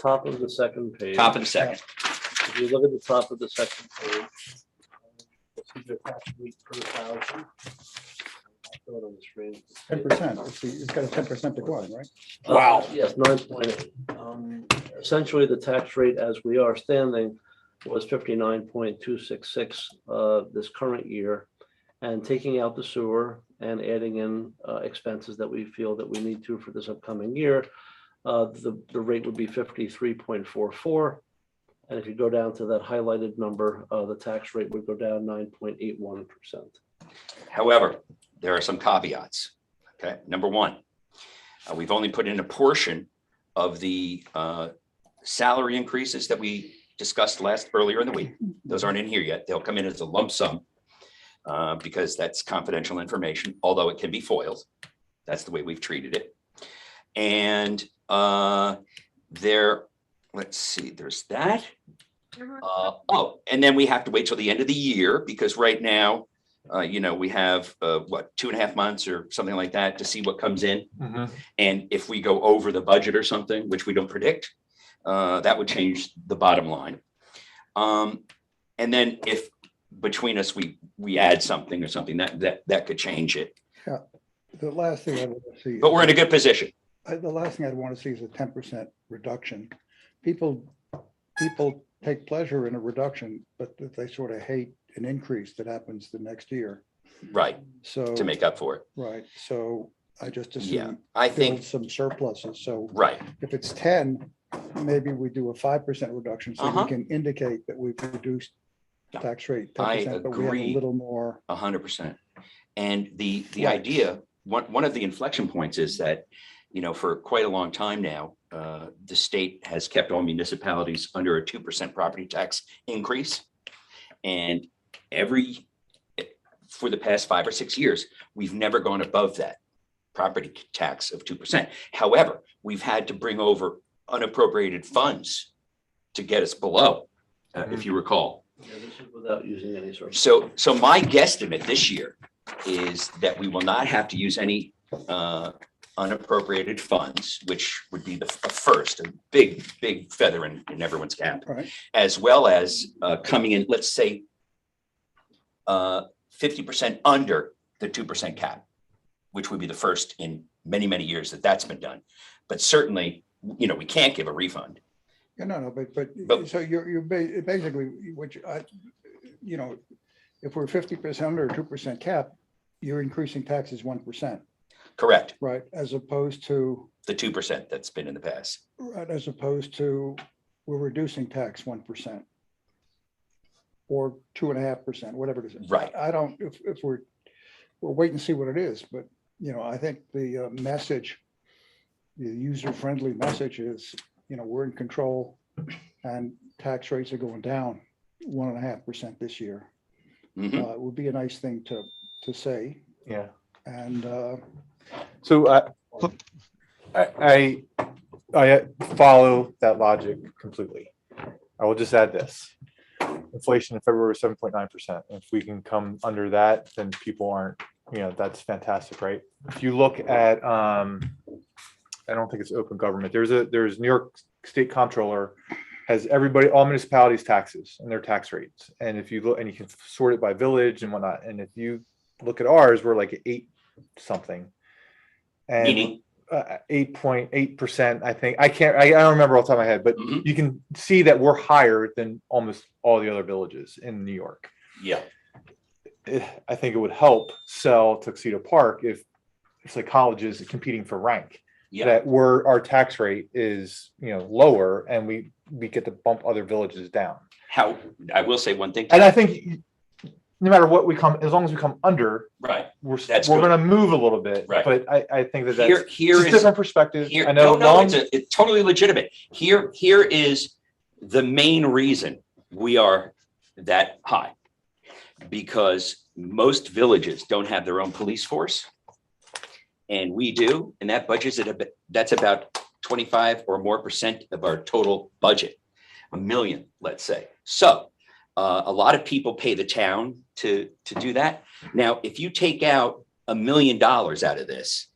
top of the second page. top of the second. If you look at the top of the second page. This is your tax rate per thousand. I'll throw it on the screen. 10%. It's got a 10% decline, right? Wow. Yes, 9.8. Essentially, the tax rate as we are standing was 59.266 this current year. And taking out the sewer and adding in expenses that we feel that we need to for this upcoming year, the rate would be 53.44. And if you go down to that highlighted number, the tax rate would go down 9.81%. However, there are some caveats. Okay, number one, we've only put in a portion of the salary increases that we discussed earlier in the week. Those aren't in here yet. They'll come in as a lump sum because that's confidential information, although it can be foiled. That's the way we've treated it. And let's see, there's that. And then we have to wait till the end of the year because right now, we have 2.5 months or something like that to see what comes in. Mhm. And if we go over the budget or something, which we don't predict, that would change the bottom line. And then if between us, we add something or something that could change it. The last thing I want to see. But we're in a good position. The last thing I'd want to see is a 10% reduction. People take pleasure in a reduction, but they sort of hate an increase that happens the next year. Right, So, to make up for it. right, so I just Yeah, assume I build think, some surpluses. So right, if it's 10, maybe we do a 5% reduction so Uh-huh. we can indicate that we've reduced Yeah. tax rate I 10%, but we have agree. a little more. 100%. And the Right. idea, one of the inflection points is that, for quite a long time now, the state has kept all municipalities under a 2% property tax increase. And for the past 5 or 6 years, we've never gone above that property tax of 2%. However, we've had to bring over unappropriated funds to get us below, if you recall. Yeah, this is without using any sort of. So my guesstimate this year is that we will not have to use any unappropriated funds, which would be a first, a big feather in everyone's cap, Right. as well as coming in, let's say, 50% under the 2% cap, which would be the first in many, many years that's been done. But certainly, we can't give a refund. Yeah, no, but But- so you're basically, which if we're 50% under 2% cap, you're increasing taxes 1%, Correct. right? As opposed to, The 2% that's been in the past. right, as opposed to we're reducing tax 1%. Or 2.5%, whatever it is. Right. I don't, if we're waiting to see what it is, but, I think the message, the user-friendly message is, we're in control and tax rates are going down 1.5% this year. Mhm. It would be a nice thing to say. Yeah. And So I follow that logic completely. I will just add this. Inflation in February was 7.9%. If we can come under that, then people aren't, that's fantastic, right? If you look at, I don't think it's open government. There's New York State Comptroller has all municipalities' taxes and their tax rates. And if you look, and you can sort it by village and whatnot. And if you look at ours, we're like at 8 something. And Meaning? 8.8%, I think. I don't remember off the top of my head, but Mhm. you can see that we're higher than almost all the other villages in New York. Yeah. I think it would help sell Tuxedo Park if it's like colleges competing for rank. Yeah. That our tax rate is lower, and we get to bump other villages down. I will say one thing. And I think no matter what as long as we come under, Right. we're That's going good. to move a little bit. Right. But I think that's Here just is different perspective. Here, I know. no, it's totally legitimate. Here is the main reason we are that high, because most villages don't have their own police force, and we do, and that budget's that's about 25 or more % of our total budget, $1 million, let's say. So a lot of people pay the town to do that. Now, if you take out $1 million out of this,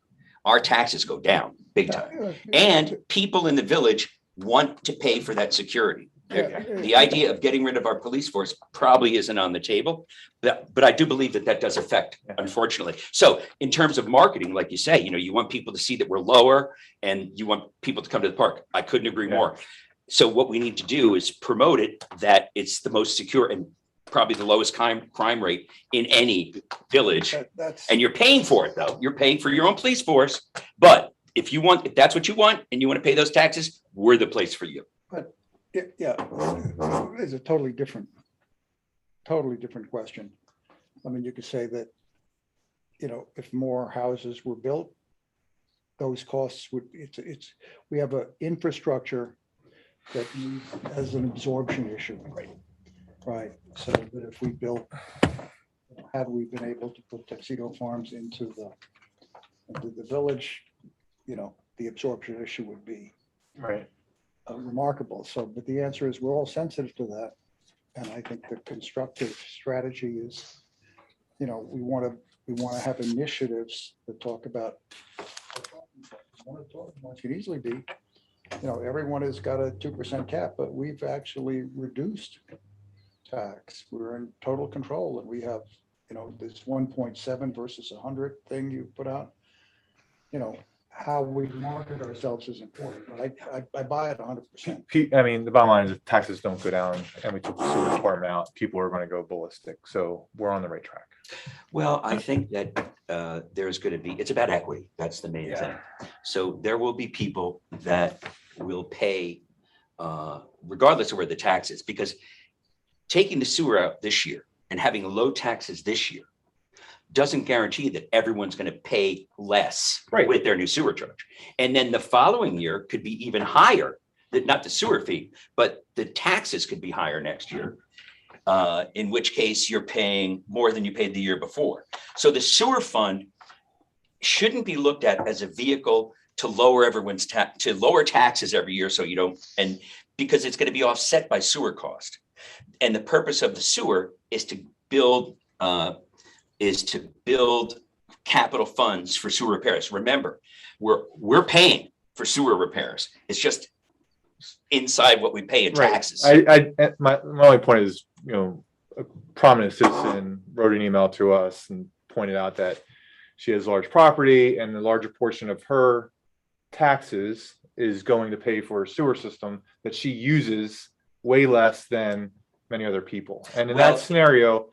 our taxes go down big time. And people in the village want to pay for that security. The idea of getting rid of our police force probably isn't on the table, but I do believe that does affect, unfortunately. So in terms of marketing, like you say, you want people to see that we're lower and you want people to come to the park. I couldn't agree more. So what we need to do is promote it, that it's the most secure and probably the lowest crime rate in any village. And you're paying for it, though. You're paying for your own police force. But if that's what you want and you want to pay those taxes, we're the place for you. But it's a totally different question. I mean, you could say that, if more houses were built, those costs we have an infrastructure that has an absorption issue. Right. So that if we built, had we been able to put Tuxedo Farms into the village, the absorption issue would be Right. Remarkable. So, but the answer is we're all sensitive to that. And I think the constructive strategy is, we want to have initiatives that talk about, it can easily be, everyone has got a 2% cap, but we've actually reduced tax. We're in total control, and we have, this 1.7 versus 100 thing you put out. How we market ourselves is important, but I buy it 100%. I mean, the bottom line is if taxes don't go down and we took the sewer department out, people are going to go ballistic. So we're on the right track. Well, I think that there's going to be, it's about equity. That's the main thing. So there will be people that will pay regardless of where the tax is, because taking the sewer out this year and having low taxes this year doesn't guarantee that everyone's going to pay less with their new sewer charge. And then the following year could be even higher, not the sewer fee, but the taxes could be higher next year, in which case you're paying more than you paid the year before. So the sewer fund shouldn't be looked at as a vehicle to lower everyone's to lower taxes every year. So you don't, and because it's going to be offset by sewer cost. And the purpose of the sewer is to build capital funds for sewer repairs. Remember, we're paying for sewer repairs. It's just inside what we pay in taxes. My only point is, a prominent citizen wrote an email to us and pointed out that she has large property and the larger portion of her taxes is going to pay for a sewer system that she uses way less than many other people. And in that scenario,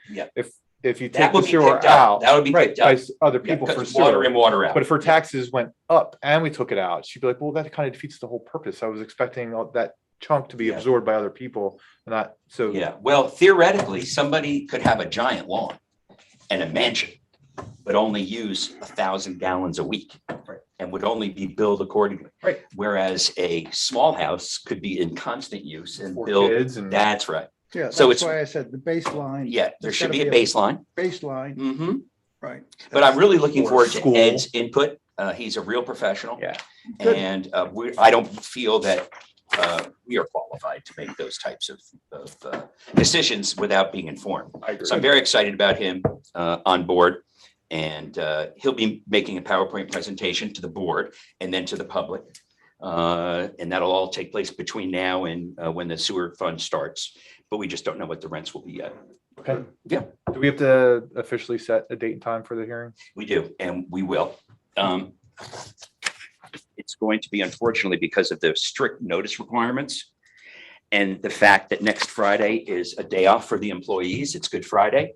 if you take the sewer out, that would be picked by up. other people for water sewer, in, water out. But if her taxes went up and we took it out, she'd be like, well, that kind of defeats the whole purpose. I was expecting that chunk to be Yeah. absorbed by other people, not so. Yeah, well, theoretically, somebody could have a giant lawn and a mansion, but only use 1,000 gallons a week. And would only be billed accordingly. Right. Whereas a small house could be in constant use and For billed. kids and. That's right. Yeah, So that's it's- why I said the baseline. Yeah, there There's should gotta be a be a- baseline. Baseline, Hmm. right. But I'm really looking Or forward to school. Ed's input. He's a real professional. Yeah. Good. And I don't feel that we are qualified to make those types of decisions without being informed. I agree. So I'm very excited about him on board. And he'll be making a PowerPoint presentation to the board and then to the public. And that'll all take place between now and when the sewer fund starts. But we just don't know what the rents will be yet. Okay. Yeah. Do we have to officially set a date and time for the hearing? We do, and we will. It's going to be, unfortunately, because of the strict notice requirements and the fact that next Friday is a day off for the employees. It's Good Friday.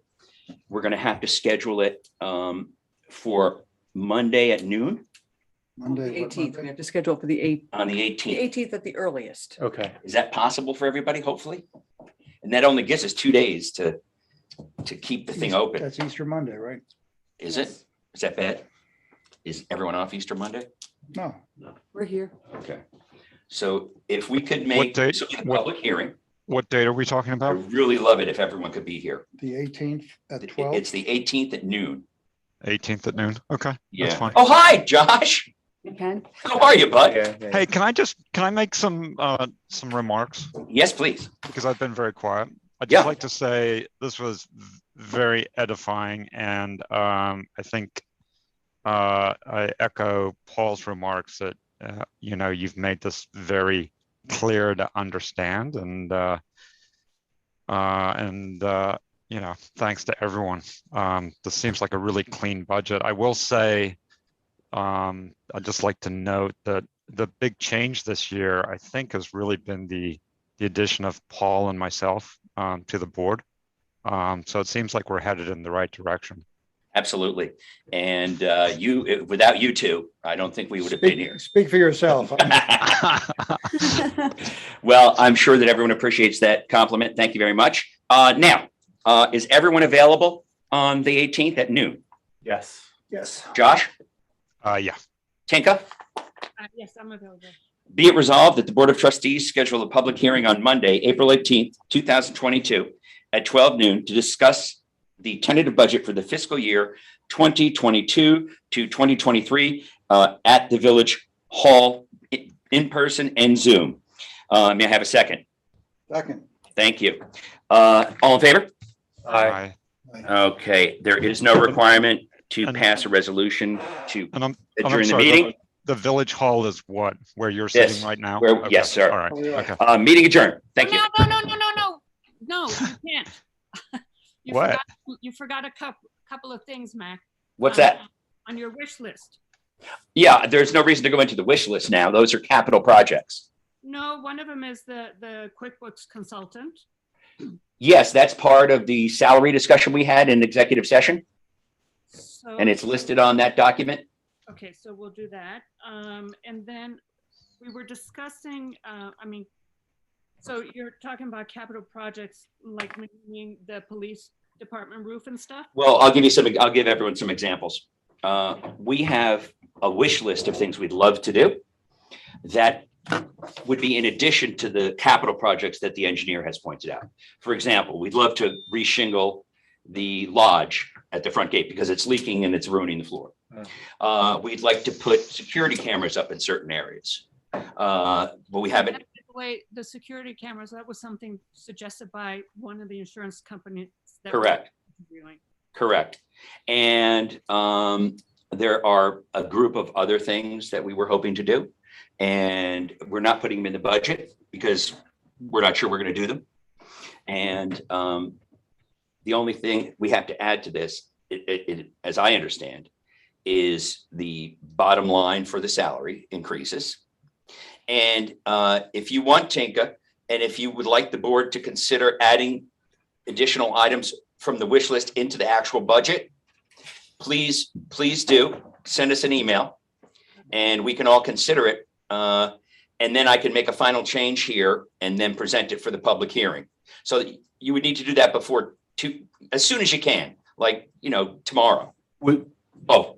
We're going to have to schedule it for Monday at noon Monday. what 18th, we Monday? have to schedule for the 8th, on the the 18th. 18th at the earliest. Okay. Is that possible for everybody, hopefully? And that only gives us 2 days to keep the thing open. That's Easter Monday, right? Is it? Is that bad? Is everyone off Easter Monday? No, We're here. Okay. So if we could make date? this will be a What- public hearing, What date are we talking I about? really love it if everyone could be here. the 18th at It's 12. the 18th at noon. 18th at noon. Okay, that's Yeah. fine. Oh, hi, Josh. You can. How are you, bud? Yeah. Hey, can I make some remarks? Yes, please. Because I've been very quiet. I'd Yeah. just like to say this was very edifying, and I think I echo Paul's remarks that you've made this very clear to understand, and thanks to everyone. This seems like a really clean budget. I will say, I'd just like to note that the big change this year, I think, has really been the addition of Paul and myself to the board. So it seems like we're headed in the right direction. Absolutely. And without you two, I don't think we would have been here. Speak for yourself. Well, I'm sure that everyone appreciates that compliment. Thank you very much. Now, is everyone available on the 18th at noon? Yes. Yes. Josh, Yeah. Tinka? Yes, I'm available. Be it resolved that the Board of Trustees schedule a public hearing on Monday, April 18th, 2022 at 12 noon to discuss the tentative budget for the fiscal year 2022 to 2023 at the Village Hall in person and Zoom. May I have a second? Second. Thank you. All in favor? Aye. Okay, there is no requirement to And- pass a resolution to And I'm adjourn the sorry, meeting. The Village Hall is what? Where you're Yes, sitting right now? where- Okay, yes, sir. All right. Oh, yeah. Okay. Meeting adjourned. Thank you. No, you can't. You What? You forgot a couple of things, Mac. What's that? On your wish list. Yeah, there's no reason to go into the wish list now. Those are capital projects. No, one of them is the QuickBooks consultant. Yes, that's part of the salary discussion we had in executive session, So, and it's listed on that document. okay, so we'll do that. And then we were discussing, so you're talking about capital projects, like maintaining the police department roof and stuff? Well, I'll give everyone some examples. We have a wish list of things we'd love to do that would be in addition to the capital projects that the engineer has pointed out. For example, we'd love to reshingle the lodge at the front gate because it's leaking and it's ruining the floor. We'd like to put security cameras up in certain areas. But we haven't. The way the security cameras, that was something suggested by one of the insurance companies. that Correct. we're reviewing. Correct. And there are a group of other things that we were hoping to do. And we're not putting them in the budget because we're not sure we're going to do them. And the only thing we have to add to this, as I understand, is the bottom line for the salary increases. And if you want, Tinka, and if you would like the board to consider adding additional items from the wish list into the actual budget, please do send us an email and we can all consider it. and then I can make a final change here and then present it for the public hearing. So you would need to do that before as soon as you can, like, tomorrow. Would, Oh,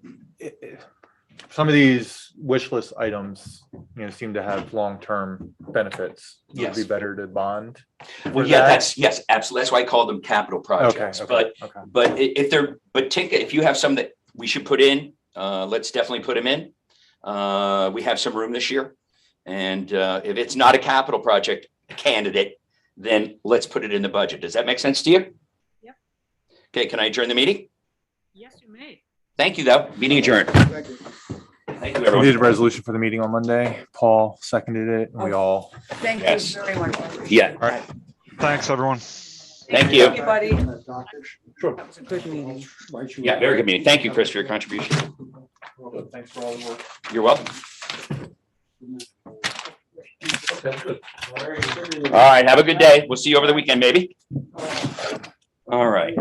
some of these wish list items, seem to have long-term benefits. Would it be Yes. better to bond? well, for yeah, that? yes, absolutely. That's why I call them capital Okay, projects. okay, okay. But if you have some that we should put in, let's definitely put them in. We have some room this year. And if it's not a capital project candidate, then let's put it in the budget. Does that make sense to you? Yep. Okay, can I adjourn the meeting? Yes, you may. Thank you, though. Meeting adjourned. Thank you. Thank you, We everyone. did a resolution for the meeting on Monday. Paul seconded it and we all, Thank Yes. you very much. Yeah, All right. Thanks, everyone. thank you. Everybody, Sure. that was a good meeting. Yeah, very good meeting. Thank you, Chris, for your contribution. thanks for all the work. You're welcome. Okay, good. All right, have a good day. We'll see you over the weekend, maybe. All right.